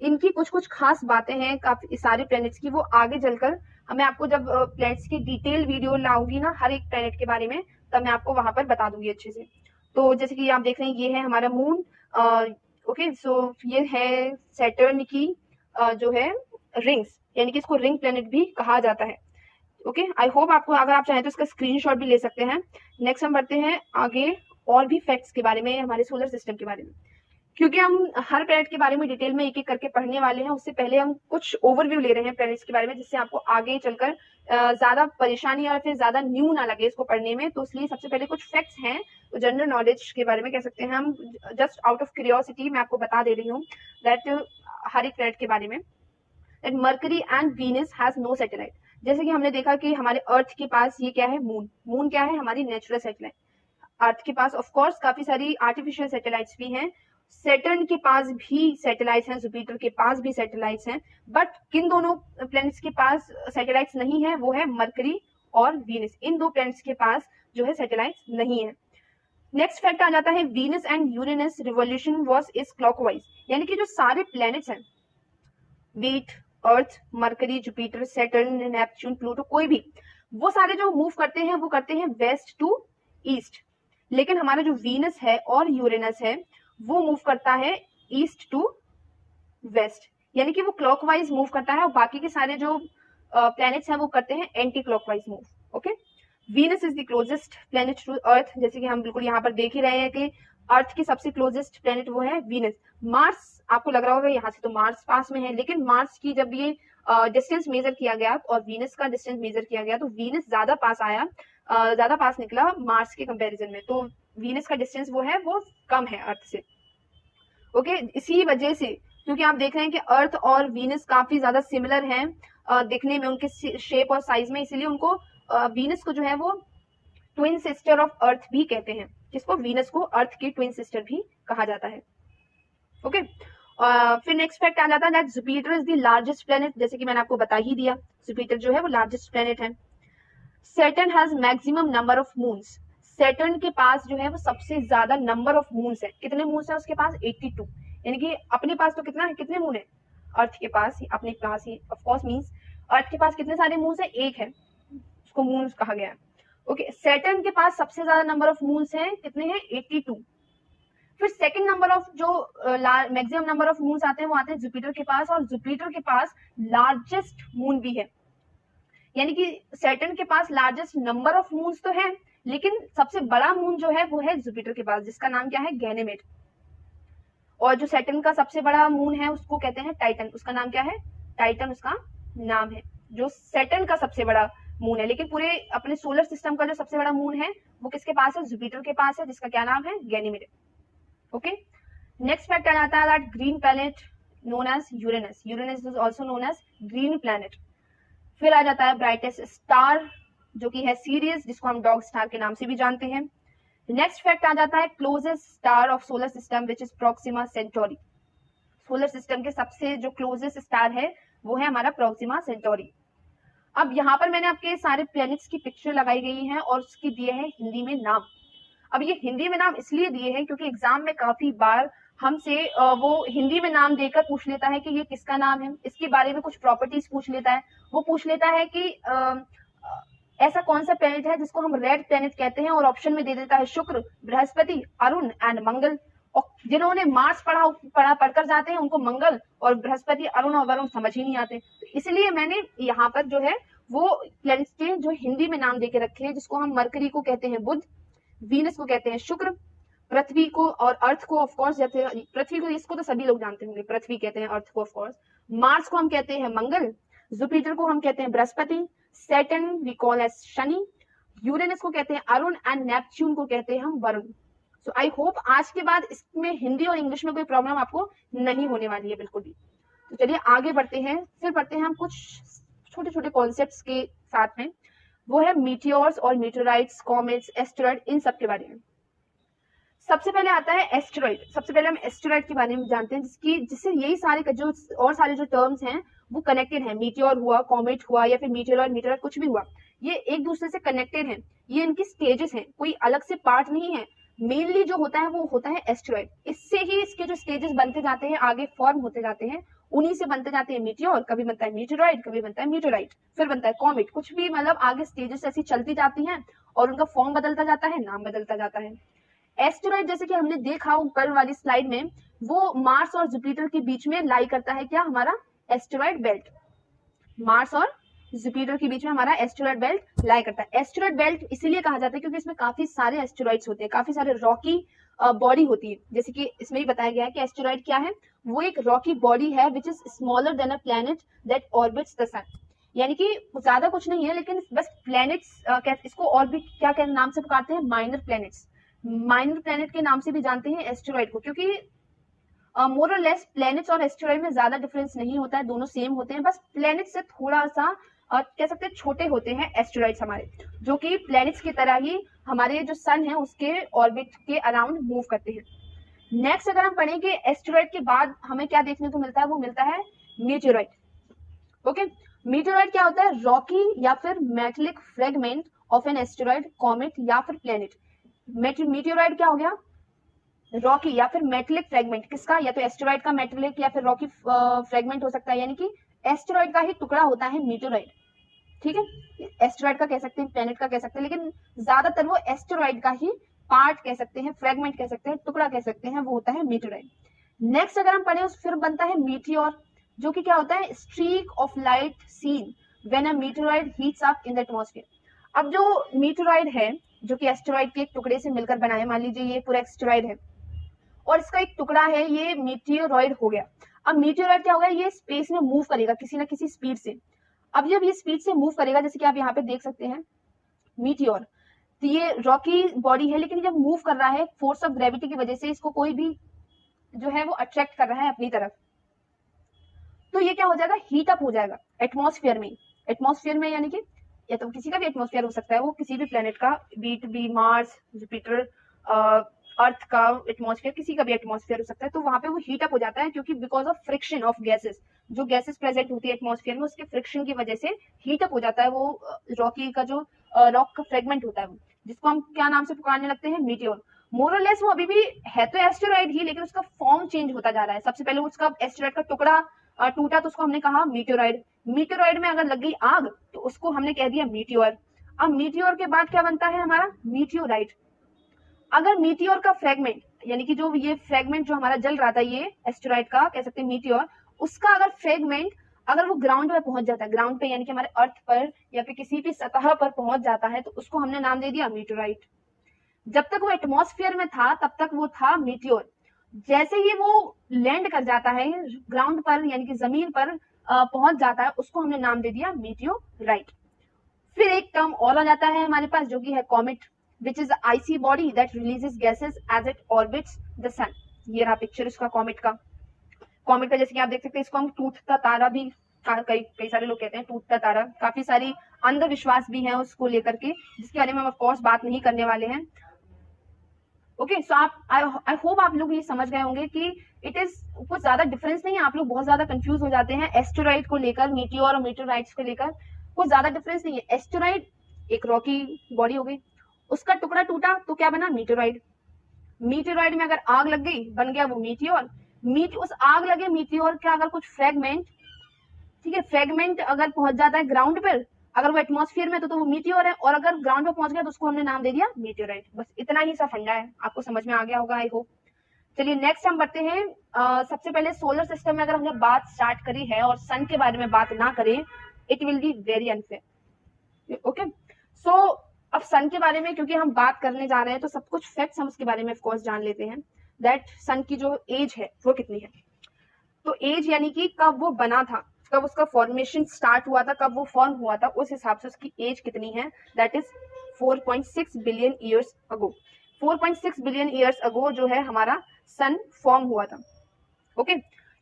Speaker 1: इनकी कुछ कुछ खास बातें हैं काफी सारे प्लैनेट्स की, वो आगे चलकर मैं आपको जब प्लैनेट्स की डिटेल वीडियो लाऊंगी ना हर एक प्लैनेट के बारे में, तब मैं आपको वहां पर बता दूंगी अच्छे से। तो जैसे कि आप देख रहे हैं, ये है हमारा मून। ओके, सो ये है सैटर्न की जो है रिंग्स, यानी कि इसको रिंग प्लैनेट भी कहा जाता है। ओके, आई होप आपको, अगर आप चाहें तो इसका स्क्रीनशॉट भी ले सकते हैं। नेक्स्ट हम बढ़ते हैं आगे और भी फैक्ट्स के बारे में, हमारे सोलर सिस्टम के बारे में। क्योंकि हम हर प्लैनेट के बारे में डिटेल में एक एक करके पढ़ने वाले हैं, उससे पहले हम कुछ ओवरव्यू ले रहे हैं प्लैनेट्स के बारे में, जिससे आपको आगे चलकर ज्यादा परेशानी या फिर ज्यादा न्यू ना लगे इसको पढ़ने में। तो इसलिए सबसे पहले कुछ फैक्ट्स हैं, तो जनरल नॉलेज के बारे में कह सकते हैं हम, जस्ट आउट ऑफ क्यूरियोसिटी मैं आपको बता दे रही हूँ दैट हर एक प्लैनेट के बारे में। That Mercury and Venus has no satellite. जैसे कि हमने देखा कि हमारे अर्थ के पास ये क्या है? मून। मून क्या है? हमारी नेचुरल सैटेलाइट। अर्थ के पास ऑफ कोर्स काफी सारी आर्टिफिशियल सैटेलाइट्स भी हैं। सैटर्न के पास भी सैटेलाइट्स हैं, जुपिटर के पास भी सैटेलाइट्स हैं, बट किन दोनों प्लैनेट्स के पास सैटेलाइट्स नहीं है? वो है मरकरी और वीनस। इन दो प्लैनेट्स के पास जो है सैटेलाइट्स नहीं है। नेक्स्ट फैक्ट आ जाता है, Venus and Uranus revolution was is clockwise. यानी कि जो सारे प्लैनेट्स हैं, be it earth, Mercury, Jupiter, Saturn, Neptune, Pluto, कोई भी, वो सारे जो मूव करते हैं वो करते हैं वेस्ट टू ईस्ट। लेकिन हमारा जो वीनस है और यूरेनस है वो मूव करता है ईस्ट टू वेस्ट, यानी कि वो क्लॉकवाइज मूव करता है, और बाकी के सारे जो प्लैनेट्स हैं वो करते हैं anticlockwise move. Okay, Venus is the closest planet to earth. जैसे कि हम बिल्कुल यहाँ पर देख ही रहे हैं कि अर्थ की सबसे क्लोजेस्ट प्लैनेट वो है वीनस। मार्स, आपको लग रहा होगा यहाँ से तो मार्स पास में है, लेकिन मार्स की जब ये डिस्टेंस मेजर किया गया और वीनस का डिस्टेंस मेजर किया गया, तो वीनस ज्यादा पास आया, ज्यादा पास निकला मार्स के कंपैरिजन में। तो वीनस का डिस्टेंस वो है वो कम है अर्थ से। ओके, इसी वजह से, क्योंकि आप देख रहे हैं कि अर्थ और वीनस काफी ज्यादा सिमिलर हैं दिखने में, उनके शेप और साइज में, इसीलिए उनको वीनस को जो है वो ट्विन सिस्टर ऑफ अर्थ भी कहते हैं, जिसको वीनस को अर्थ की ट्विन सिस्टर भी कहा जाता है। ओके, फिर नेक्स्ट फैक्ट आ जाता है that Jupiter is the largest planet. जैसे कि मैंने आपको बता ही दिया, जुपिटर जो है वो लार्जेस्ट प्लेनेट है। Saturn has maximum number of moons. Saturn के पास जो है वो सबसे ज्यादा नंबर ऑफ मून्स है। कितने मून्स है उसके पास? 82। यानी कि अपने पास तो कितना है, कितने मून है अर्थ के पास? अपने पास ही ऑफ कोर्स मींस अर्थ के पास कितने सारे मून्स है? एक है, उसको मून्स कहा गया है। ओके, सैटर्न के पास सबसे ज्यादा नंबर ऑफ मून्स हैं, कितने हैं? 82। फिर सेकंड नंबर ऑफ जो मैक्सिमम नंबर ऑफ मून्स आते हैं वो आते हैं जुपिटर के पास, और जुपिटर के पास लार्जेस्ट मून भी है। यानी कि सैटर्न के पास लार्जेस्ट नंबर ऑफ मून्स तो है, लेकिन सबसे बड़ा मून जो है वो है जुपिटर के पास, जिसका नाम क्या है? गैनेमेड। और जो सैटर्न का सबसे बड़ा मून है उसको कहते हैं टाइटन। उसका नाम क्या है? टाइटन उसका नाम है, जो सैटर्न का सबसे बड़ा मून है। लेकिन पूरे अपने सोलर सिस्टम का जो सबसे बड़ा मून है वो किसके पास है? जुपिटर के पास है, जिसका क्या नाम है? गैनीमेड। ओके, नेक्स्ट फैक्ट आ जाता है that green planet known as Uranus. Uranus is also known as green planet. फिर आ जाता है ब्राइटेस्ट स्टार, जो कि है सीरियस, जिसको हम डॉग स्टार के नाम से भी जानते हैं। नेक्स्ट फैक्ट आ जाता है closest star of solar system which is Proxima Centauri. Solar system के सबसे जो क्लोजेस्ट स्टार है वो है हमारा प्रोक्सिमा सेंटोरी। अब यहाँ पर मैंने आपके सारे प्लैनेट्स की पिक्चर लगाई गई है और उसकी दिए हैं हिंदी में नाम। अब ये हिंदी में नाम इसलिए दिए हैं क्योंकि एग्जाम में काफी बार हमसे वो हिंदी में नाम देकर पूछ लेता है कि ये किसका नाम है, इसके बारे में कुछ प्रॉपर्टीज पूछ लेता है। वो पूछ लेता है कि ऐसा कौन सा प्लेनेट है जिसको हम रेड प्लेनेट कहते हैं, और ऑप्शन में दे देता है शुक्र, बृहस्पति, अरुण एंड मंगल। और जिन्होंने मार्स पढ़कर जाते हैं उनको मंगल और बृहस्पति, अरुण और वरुण समझ ही नहीं आते। तो इसलिए मैंने यहाँ पर जो है वो प्लेनेट्स के जो हिंदी में नाम देके रखे हैं, जिसको हम मरकरी को कहते हैं बुध, वीनस को कहते हैं शुक्र, पृथ्वी को और अर्थ को ऑफकोर्स, जैसे पृथ्वी को इसको तो सभी लोग जानते होंगे, पृथ्वी कहते हैं अर्थ को ऑफकोर्स, मार्स को हम कहते हैं मंगल, जुपिटर को हम कहते हैं Brihaspati, Saturn we call as Shani, Uranus को कहते हैं अरुण एंड नेपच्यून को कहते हैं हम वरुण। सो आई होप आज के बाद इसमें हिंदी और इंग्लिश में कोई प्रॉब्लम आपको नहीं होने वाली है बिल्कुल भी। तो चलिए आगे बढ़ते हैं, फिर पढ़ते हैं हम कुछ छोटे छोटे कॉन्सेप्ट्स के साथ में, वो है मीटियोर्स और मीटेराइट्स, कॉमेट्स, एस्टेरॉइड, इन सब के बारे में। सबसे पहले आता है एस्टेरॉइड। सबसे पहले हम एस्टेरॉइड के बारे में जानते हैं, जिससे यही सारे जो और सारे जो टर्म्स हैं वो कनेक्टेड है। मीटियोर हुआ, कॉमेट हुआ, या फिर मीटेरॉइड, मीटेरॉइड कुछ भी हुआ, ये एक दूसरे से कनेक्टेड है। ये इनकी स्टेजेस हैं, कोई अलग से पार्ट नहीं है। मेनली जो होता है वो होता है एस्टेरॉइड। इससे ही इसके जो स्टेजेस बनते जाते हैं, आगे फॉर्म होते जाते हैं, उन्हीं से बनते जाते हैं मीटियोर, कभी बनता है मीटेरॉइड, कभी बनता है मीटेराइट, फिर बनता है कॉमेट। कुछ भी मतलब आगे स्टेजेस ऐसी चलती जाती हैं और उनका फॉर्म बदलता जाता है, नाम बदलता जाता है। एस्टेरॉइड जैसे कि हमने देखा कल वाली स्लाइड में, वो मार्स और जुपिटर के बीच में लाई करता है क्या, हमारा एस्टेरॉइड बेल्ट। मार्स और जुपिटर के बीच में हमारा एस्टेरॉइड बेल्ट लाई करता है। एस्टेरॉइड बेल्ट इसीलिए कहा जाता है क्योंकि इसमें काफी सारे एस्टेरॉइड्स होते हैं, काफी सारे रॉकी बॉडी होती है। जैसे कि इसमें भी बताया गया है कि एस्टेरॉइड क्या है, वो एक रॉकी बॉडी है which is smaller than a planet that orbits the sun. यानी कि ज्यादा कुछ नहीं है, लेकिन बस प्लैनेट्स, इसको और भी क्या नाम से पुकारते हैं, माइनर प्लैनेट्स। माइनर प्लैनेट के नाम से भी जानते हैं एस्टेरॉइड को, क्योंकि मोर और लेस प्लैनेट्स और एस्टेरॉइड में ज्यादा डिफरेंस नहीं होता है, दोनों सेम होते हैं। बस प्लैनेट से थोड़ा सा कह सकते हैं छोटे होते हैं एस्टेरॉइड्स हमारे, जो कि प्लैनेट्स की तरह ही हमारे जो सन है उसके ऑर्बिट के अराउंड मूव करते हैं। नेक्स्ट अगर हम पढ़ेंगे एस्टेरॉइड के बाद हमें क्या देखने को मिलता है, वो मिलता है मीटेरॉइड। ओके, मीटेरॉइड क्या होता है, रॉकी या फिर metallic fragment of an asteroid, comet या फिर प्लैनेट। मीटेरॉइड क्या हो गया, रॉकी या फिर मेटलिक फ्रेगमेंट, किसका, या तो एस्टेरॉइड का मेटलिक या फिर रॉकी फ्रेगमेंट हो सकता है, यानी कि एस्टेरॉइड का ही टुकड़ा होता है मीटेरॉइड। ठीक है, एस्टेरॉइड का कह सकते हैं, प्लैनेट का कह सकते हैं, लेकिन ज्यादातर वो एस्टेरॉइड का ही पार्ट कह सकते हैं, फ्रेगमेंट कह सकते हैं, टुकड़ा कह सकते हैं, वो होता है मीटेरॉइड। नेक्स्ट अगर हम पढ़े फिर बनता है मीटियोर, जो कि क्या होता है, streak of light seen when a meteoroid heats up in the atmosphere. अब जो मीटेरॉइड है, जो कि एस्टेरॉइड के एक टुकड़े से मिलकर बना है, मान लीजिए ये पूरा एस्टेरॉइड है और इसका एक टुकड़ा है, ये मीटियोरॉइड हो गया। अब मीटियोरॉइड क्या होगा, ये स्पेस में मूव करेगा किसी ना किसी स्पीड से। अब जब ये स्पीड से मूव करेगा, जैसे कि आप यहाँ पे देख सकते हैं मीटियोर, तो ये रॉकी बॉडी है, लेकिन जब मूव कर रहा है फोर्स ऑफ ग्रेविटी की वजह से इसको कोई भी जो है वो अट्रैक्ट कर रहा है अपनी तरफ, तो ये क्या हो जाएगा, हीट अप हो जाएगा एटमॉस्फेयर में। एटमॉस्फेयर में यानी कि या तो किसी का भी एटमॉस्फेयर हो सकता है, वो किसी भी प्लेनेट का, बी मार्स, जुपिटर, अर्थ का एटमॉस्फेयर, किसी का भी एटमॉस्फेयर हो सकता है, तो वहां पे वो हीट अप हो जाता है, क्योंकि because of friction of gases, जो गैसेस प्रेजेंट होती है एटमॉस्फेयर में, उसके फ्रिक्शन की वजह से हीट अप हो जाता है वो रॉकी का जो रॉक का फ्रेगमेंट होता है, जिसको हम क्या नाम से पुकारने लगते हैं, मीटियोर। मोर और लेस वो अभी भी है तो एस्टेरॉइड ही, लेकिन उसका फॉर्म चेंज होता जा रहा है। सबसे पहले उसका एस्टेरॉइड का टुकड़ा टूटा तो उसको हमने कहा मीटेरॉइड। मीटेरॉइड में अगर लग गई आग तो उसको हमने कह दिया मीटियोर। अब मीटियोर के बाद क्या बनता है हमारा, मीटियोराइट। अगर मीटियोर का फ्रेगमेंट, यानी कि जो ये फ्रेगमेंट जो हमारा जल रहा था, ये एस्टेरॉइड का कह सकते हैं मीटियोर, उसका अगर फ्रेगमेंट अगर वो ग्राउंड पे पहुंच जाता है, ग्राउंड पे यानी कि हमारे अर्थ पर या फिर किसी भी सतह पर पहुंच जाता है, तो उसको हमने नाम दे दिया मीटेराइट। जब तक वो एटमॉस्फेयर में था तब तक वो था मीटियोर। जैसे ही वो लैंड कर जाता है ग्राउंड पर यानी कि जमीन पर पहुंच जाता है, उसको हमने नाम दे दिया मीटियोराइट। फिर एक टर्म और आ जाता है हमारे पास, जो कि है comet, which is the icy body that releases gases as it orbits the sun। ये रहा पिक्चर इसका कॉमेट का। कॉमेट का जैसे कि आप देख सकते हैं, इसको हम टूटता तारा भी, कई सारे लोग कहते हैं टूटता तारा। काफी सारी अंधविश्वास भी है उसको लेकर के, जिसके बारे में हम ऑफ कोर्स बात नहीं करने वाले हैं। ओके, सो आप आई होप आप लोग ये समझ गए होंगे कि इट इज कुछ ज्यादा डिफरेंस नहीं है। आप लोग बहुत ज्यादा कंफ्यूज हो जाते हैं एस्टेरॉइड को लेकर, मीटियोर और मीटेराइट्स को लेकर। कुछ ज्यादा डिफरेंस नहीं है। एस्टेरॉइड एक रॉकी बॉडी हो गई, उसका टुकड़ा टूटा तो क्या बना, मीटेरॉइड। मीटेरॉइड में अगर आग लग गई बन गया वो मीटियोर। उस आग लगे मीटियोर का अगर कुछ फ्रेगमेंट, ठीक है, फ्रेगमेंट अगर पहुंच जाता है ग्राउंड पर, अगर वो एटमॉस्फेयर में तो वो मीटियोर है, और अगर ग्राउंड पे पहुंच गया तो उसको हमने नाम दे दिया मीटियोराइट। बस इतना ही सा फंडा है, आपको समझ में आ गया होगा आई होप। चलिए नेक्स्ट हम बढ़ते हैं। सबसे पहले सोलर सिस्टम में अगर हमने बात स्टार्ट करी है और सन के बारे में बात ना करें, it will be very unfair. Okay, so अब सन के बारे में क्योंकि हम बात करने जा रहे हैं तो सब कुछ फैक्ट्स हम उसके बारे में ऑफकोर्स जान लेते हैं, दैट सन की जो एज है वो कितनी है। तो एज यानी कि कब वो बना था, कब उसका फॉर्मेशन स्टार्ट हुआ था, कब वो फॉर्म हुआ था, उस हिसाब से उसकी एज कितनी है, that is 4.6 billion years ago. 4.6 billion years ago जो है हमारा सन फॉर्म हुआ था। ओके,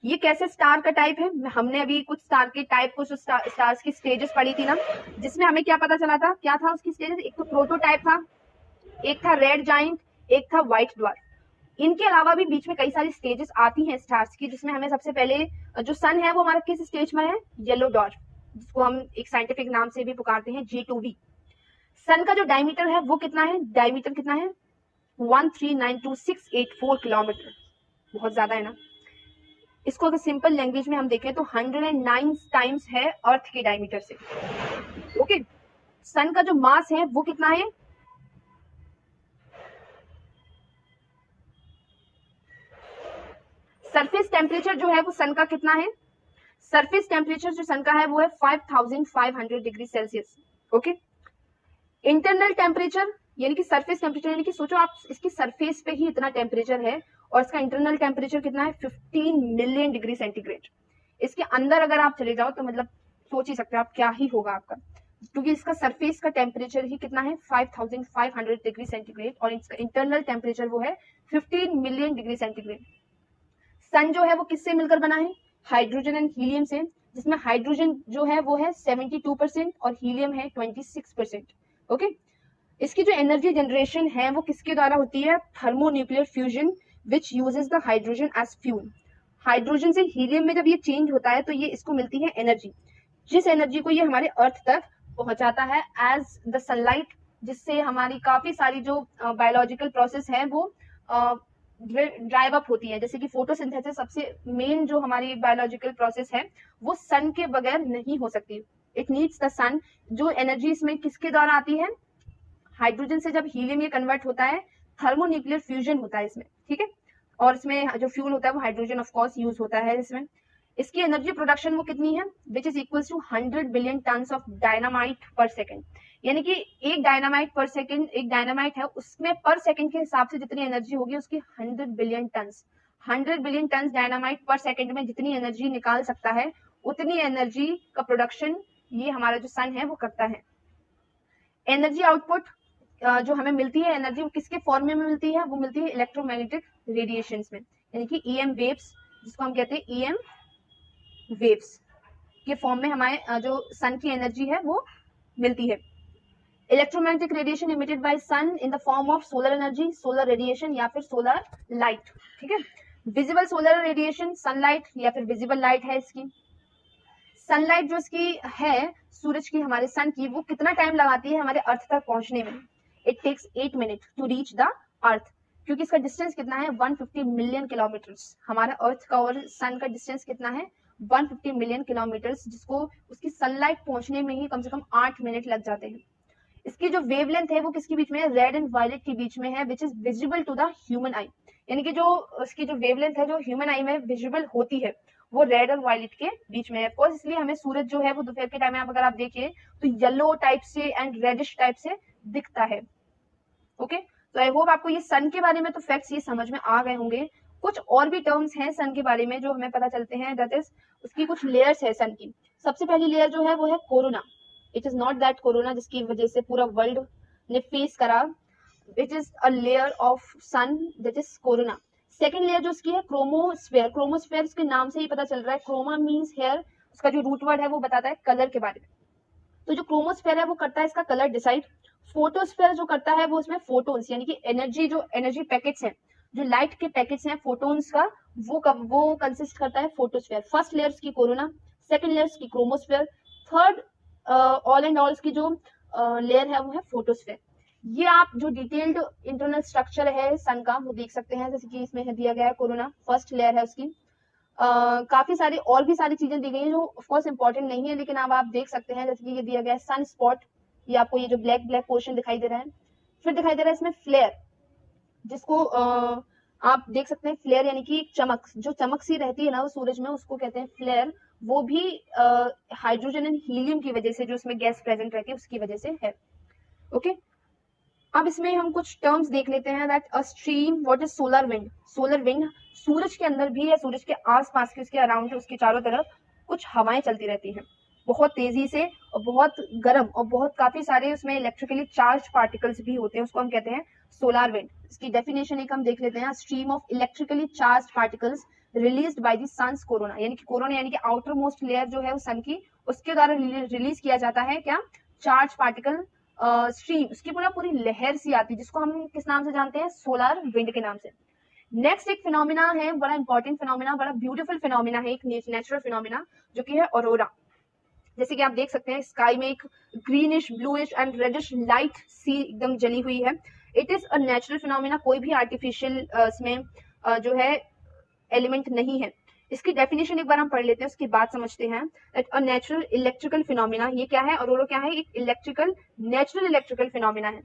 Speaker 1: ये कैसे स्टार का टाइप है, हमने अभी कुछ स्टार के टाइप, कुछ स्टार्स की स्टेजेस पढ़ी थी ना, जिसमें हमें क्या पता चला था, क्या था उसकी स्टेजेस, एक तो प्रोटोटाइप था, एक था रेड जाइंट, एक था व्हाइट ड्वार्फ। इनके अलावा भी बीच में कई सारी स्टेजेस आती हैं स्टार्स की, जिसमें हमें सबसे पहले जो सन है वो हमारा किस स्टेज में है, येलो डॉर्फ, जिसको हम एक साइंटिफिक नाम से भी पुकारते हैं G2V। सन का जो डायमीटर है वो कितना है, डायमीटर कितना है 1392684 किलोमीटर, बहुत ज्यादा है ना। इसको अगर सिंपल लैंग्वेज में हम देखें तो 109 टाइम्स है अर्थ के डायमीटर से। ओके, सन का जो मास है वो कितना है, सरफेस टेम्परेचर जो है वो सन का कितना है, सरफेस टेम्परेचर जो सन का है वो है 5500 degree Celsius. Okay, internal temperature यानी कि सरफेस टेम्परेचर, यानी कि सोचो आप इसकी सरफेस पे ही इतना टेम्परेचर है और इसका इंटरनल टेम्परेचर कितना है 15 मिलियन डिग्री सेंटीग्रेड। इसके अंदर अगर आप चले जाओ तो मतलब सोच ही सकते हो आप क्या ही होगा आपका, क्योंकि इसका सरफेस का टेम्परेचर ही कितना है 5500 डिग्री सेंटीग्रेड और इसका इंटरनल टेम्परेचर वो है 15 मिलियन डिग्री सेंटीग्रेड। सन जो है वो किससे मिलकर बना है, हाइड्रोजन एंड हीलियम से, जिसमें हाइड्रोजन जो है वो है 72% और हीलियम है 26%। ओके, इसकी जो एनर्जी जनरेशन है वो किसके द्वारा होती है, thermonuclear fusion which uses the hydrogen as fuel. Hydrogen से हीलियम में जब ये चेंज होता है तो ये इसको मिलती है एनर्जी, जिस एनर्जी को ये हमारे अर्थ तक पहुंचाता है एज द सनलाइट, जिससे हमारी काफी सारी जो बायोलॉजिकल प्रोसेस है वो ड्राइव अप होती है। जैसे कि फोटोसिंथेसिस सबसे मेन जो हमारी बायोलॉजिकल प्रोसेस है वो सन के बगैर नहीं हो सकती, इट नीड्स द सन। जो एनर्जी इसमें किसके द्वारा आती है, हाइड्रोजन से जब हीलियम में कन्वर्ट होता है, थर्मोन्यूक्लियर फ्यूजन होता है इसमें, ठीक है, और इसमें जो फ्यूल होता है वो हाइड्रोजन ऑफ कोर्स यूज होता है इसमें। इसकी एनर्जी प्रोडक्शन वो कितनी है, which is equal to 100 billion tons of dynamite per second. यानी कि एक डायनामाइट पर सेकेंड, एक डायनामाइट है उसमें पर सेकेंड के हिसाब से जितनी एनर्जी होगी उसकी 100 billion turns, 100 billion turns dynamite per second में जितनी एनर्जी निकाल सकता है उतनी एनर्जी का प्रोडक्शन ये हमारा जो सन है वो करता है। एनर्जी आउटपुट जो हमें मिलती है एनर्जी वो किसके फॉर्म में मिलती है, वो मिलती है इलेक्ट्रोमैग्नेटिक रेडिएशंस में, यानी कि EM वेव्स, जिसको हम कहते हैं EM वेव्स के फॉर्म में हमारे जो सन की एनर्जी है वो मिलती है। Electromagnetic radiation emitted by sun in the form of solar energy, solar radiation या फिर सोलर लाइट, ठीक है। विजिबल सोलर रेडिएशन सनलाइट या फिर विजिबल लाइट है इसकी। सनलाइट जो इसकी है सूरज की, हमारे सन की, वो कितना टाइम लगाती है हमारे अर्थ तक पहुंचने में, it takes 8 minute to reach the earth, क्योंकि इसका डिस्टेंस कितना है 150 मिलियन किलोमीटर्स। हमारा अर्थ का और सन का डिस्टेंस कितना है 150 मिलियन किलोमीटर्स, जिसको उसकी सनलाइट पहुंचने में ही कम से कम 8 मिनट लग जाते हैं। इसकी जो वेवलेंथ है वो किसके बीच में है, रेड एंड वायलेट के बीच में है, which is visible to the human eye. यानी कि जो इसकी जो वेवलेंथ है जो ह्यूमन आई में विजिबल होती है वो रेड और वायलेट के बीच में है। ऑफकोर्स इसलिए हमें सूरज जो है वो दोपहर के टाइम में अगर आप देखिए तो येलो टाइप से एंड रेडिश टाइप से दिखता है। ओके, तो आई होप आपको ये सन के बारे में तो फैक्ट्स ये समझ में आ गए होंगे। कुछ और भी टर्म्स हैं सन के बारे में जो हमें पता चलते हैं, दैट इज उसकी कुछ लेयर्स है सन की। सबसे पहली लेयर जो है वो है corona. It is not that corona जिसकी वजह से पूरा वर्ल्ड ने फेस करा, it is a layer of sun that is corona. Second layer जो उसकी है क्रोमोस्फेयर। क्रोमोस्फेयर इसके नाम से ही पता चल रहा है, क्रोमा मीन्स हेयर, उसका जो रूट वर्ड है वो बताता है कलर के बारे में। तो जो क्रोमोस्फेयर है वो करता है इसका कलर डिसाइड। फोटोस्फेयर जो करता है वो इसमें फोटोन्स यानी कि एनर्जी, जो एनर्जी पैकेट्स हैं, जो लाइट के पैकेट्स हैं फोटोन्स का, वो कंसिस्ट करता है फोटोस्फेयर। फर्स्ट लेयर्स की कोरोना, सेकंड लेयर्स की chromosphere, third all and all की जो लेयर है वो है फोटोस्फेयर। ये आप जो डिटेल्ड इंटरनल स्ट्रक्चर है सन का वो देख सकते हैं, जैसे कि इसमें है दिया गया है कोरोना फर्स्ट लेयर है उसकी। काफी सारी और भी सारी चीजें दी गई हैं जो ऑफ कोर्स इंपॉर्टेंट नहीं है, लेकिन अब आप देख सकते हैं जैसे कि ये दिया गया है सन स्पॉट, ये आपको ये जो ब्लैक ब्लैक पोर्शन दिखाई दे रहा है। फिर दिखाई दे रहा है इसमें फ्लेयर, जिसको आप देख सकते हैं फ्लेयर यानी कि चमक, जो चमक सी रहती है ना वो सूरज में, उसको कहते हैं फ्लेयर। वो भी हाइड्रोजन एंड हीलियम की वजह से, जो उसमें गैस प्रेजेंट रहती है उसकी वजह से है। ओके, अब इसमें हम कुछ टर्म्स देख लेते हैं। That a stream, what is solar wind. Solar wind सूरज के अंदर भी या सूरज के आसपास के, उसके अराउंड, उसके चारों तरफ कुछ हवाएं चलती रहती हैं बहुत तेजी से और बहुत गर्म, और बहुत काफी सारे उसमें इलेक्ट्रिकली चार्ज पार्टिकल्स भी होते हैं, उसको हम कहते हैं सोलर विंड। इसकी डेफिनेशन एक हम देख लेते हैं, stream of electrically charge particles released by the sun's corona, यानी कि कोरोना यानी कि आउटर मोस्ट लेयर जो है वो सन की, उसके द्वारा रिलीज किया जाता है क्या, चार्ज पार्टिकल स्ट्रीम, उसकी पूरी लहर सी आती है, जिसको हम किस नाम से जानते हैं, सोलर विंड के नाम से। नेक्स्ट एक फिनोमिना है, बड़ा इंपॉर्टेंट फिनोमिना, बड़ा ब्यूटीफुल फिनोमिना है, एक नेचुरल फिनोमिना जो कि है ऑरोरा। जैसे कि आप देख सकते हैं स्काई में एक greenish, bluish and reddish light सी एकदम जली हुई है। It is a natural phenomena, कोई भी आर्टिफिशियल इसमें जो है एलिमेंट नहीं है। इसकी डेफिनेशन एक बार हम पढ़ लेते हैं, उसके बाद समझते हैं। That a natural electrical phenomena, ये क्या है, ऑरोरा क्या है, एक इलेक्ट्रिकल, नेचुरल इलेक्ट्रिकल फिनोमिना है,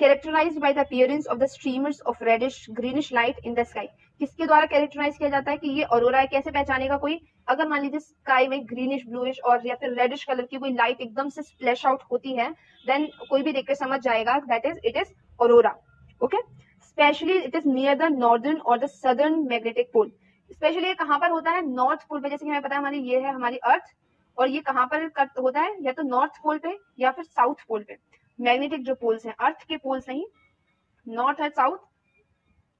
Speaker 1: characterized by the appearance of the streamers of reddish greenish light in the sky। किसके द्वारा कैरेक्टराइज किया जाता है कि ये ऑरोरा है, कैसे पहचानेगा कोई, अगर मान लीजिए स्काई में ग्रीनिश, ब्लूइश और या फिर रेडिश कलर की कोई लाइट एकदम से स्प्लैश आउट होती है, देन कोई भी देखकर समझ जाएगा that is it is aurora. Okay, specially it is near the northern और the southern magnetic pole. Specially ये कहाँ पर होता है, नॉर्थ पोल पे, जैसे कि हमें पता है हमारी ये है हमारी अर्थ, और ये कहाँ पर होता है, या तो नॉर्थ पोल पे या फिर साउथ पोल पे। मैग्नेटिक जो पोल्स हैं, अर्थ के पोल्स नहीं, नॉर्थ और साउथ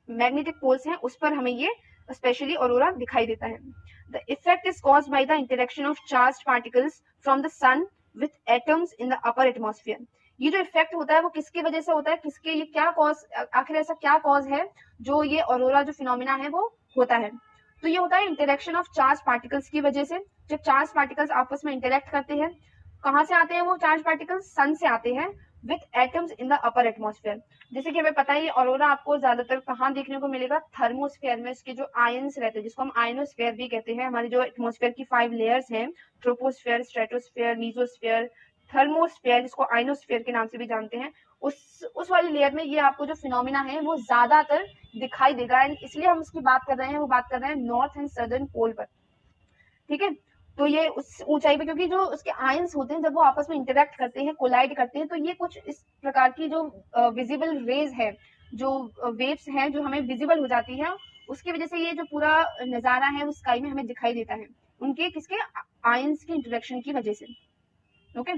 Speaker 1: मैग्नेटिक पोल्स हैं, उस पर हमें ये स्पेशली ऑरोरा दिखाई देता है। The effect is caused by the interaction of charged particles from the sun with atoms in the upper atmosphere. ये जो इफेक्ट होता है वो किसकी वजह से होता है, किसके, ये क्या कॉज, आखिर ऐसा क्या कॉज है जो ये ऑरोरा जो फिनोमिना है वो होता है। तो ये होता है इंटरेक्शन ऑफ चार्ज पार्टिकल्स की वजह से। जब चार्ज पार्टिकल्स आपस में इंटरेक्ट करते हैं, कहाँ से आते हैं वो चार्ज पार्टिकल्स, सन से आते हैं, with atoms in the upper atmosphere. जैसे कि हमें पता है ऑरोरा आपको ज्यादातर कहाँ देखने को मिलेगा, थर्मोस्फेयर में, उसके जो आयंस रहते हैं जिसको हम आयनोस्फेयर भी कहते हैं। हमारी जो एटमॉस्फेयर की 5 लेयर्स हैं, ट्रोपोस्फेयर, स्ट्रेटोस्फेयर, मीजोस्फेयर, थर्मोस्फेयर, जिसको आयनोस्फेयर के नाम से भी जानते हैं, उस वाली लेयर में ये आपको जो फिनोमिना है वो ज्यादातर दिखाई देगा। एंड इसलिए हम उसकी बात कर रहे हैं, वो बात कर रहे हैं नॉर्थ एंड सदर्न पोल पर। ठीक है, तो ये उस ऊंचाई पे, क्योंकि जो उसके आयंस होते हैं जब वो आपस में इंटरेक्ट करते हैं, कोलाइड करते हैं, तो ये कुछ इस प्रकार की जो विजिबल रेज है, जो वेव्स हैं जो हमें विजिबल हो जाती है, उसकी वजह से ये जो पूरा नजारा है उस स्काई में हमें दिखाई देता है, उनके किसके, आयंस के इंटरेक्शन की वजह से। Okay,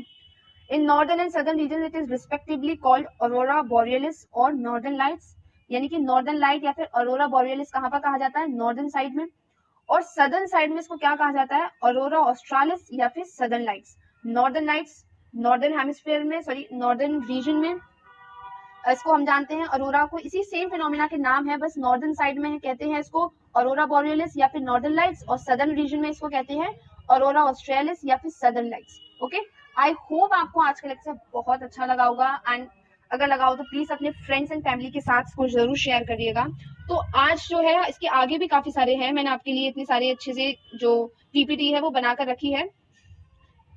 Speaker 1: in northern and southern region it is respectively called aurora borealis और नॉर्दर्न लाइट्स, यानी कि नॉर्दर्न लाइट या फिर ऑरोरा बोरियलिस कहाँ पर कहा जाता है, नॉर्दर्न साइड में, और सदर्न साइड में इसको क्या कहा जाता है, ऑरोरा ऑस्ट्रालिस या फिर southern lights. Northern lights northern hemisphere में, सॉरी नॉर्दर्न रीजन में, इसको हम जानते हैं ऑरोरा को, इसी सेम फिनोमिना के नाम है, बस नॉर्दर्न साइड में कहते हैं इसको ऑरोरा बोरियलिस या फिर नॉर्दर्न लाइट्स, और सदर्न रीजन में इसको कहते हैं ऑरोरा ऑस्ट्रेलिस या फिर southern lights. Okay, I hope आपको आज का लेक्चर बहुत अच्छा लगा होगा, एंड अगर लगा हो तो प्लीज अपने फ्रेंड्स एंड फैमिली के साथ इसको जरूर शेयर करिएगा। तो आज जो है इसके आगे भी काफी सारे हैं, मैंने आपके लिए इतनी सारी अच्छे से जो पीपीटी है वो बनाकर रखी है।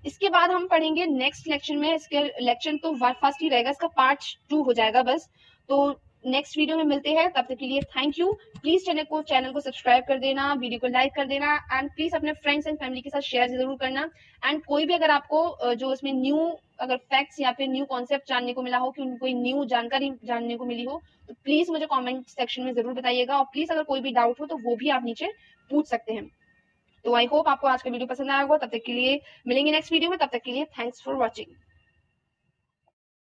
Speaker 1: इसके बाद हम पढ़ेंगे नेक्स्ट लेक्चर में, इसके लेक्चर तो फर्स्ट ही रहेगा, इसका पार्ट 2 हो जाएगा बस। तो नेक्स्ट वीडियो में मिलते हैं, तब तक के लिए थैंक यू। प्लीज चैनल को सब्सक्राइब कर देना, वीडियो को लाइक कर देना, एंड प्लीज अपने फ्रेंड्स एंड फैमिली के साथ शेयर जरूर करना। एंड कोई भी अगर आपको जो उसमें न्यू अगर फैक्ट्स या फिर न्यू कॉन्सेप्ट जानने को मिला हो, कि कोई न्यू जानकारी जानने को मिली हो, तो प्लीज मुझे कमेंट सेक्शन में जरूर बताइएगा, और प्लीज अगर कोई भी डाउट हो तो वो भी आप नीचे पूछ सकते हैं। तो आई होप आपको आज का वीडियो पसंद आया होगा, तब तक के लिए मिलेंगे नेक्स्ट वीडियो में, तब तक के लिए थैंक्स फॉर वॉचिंग।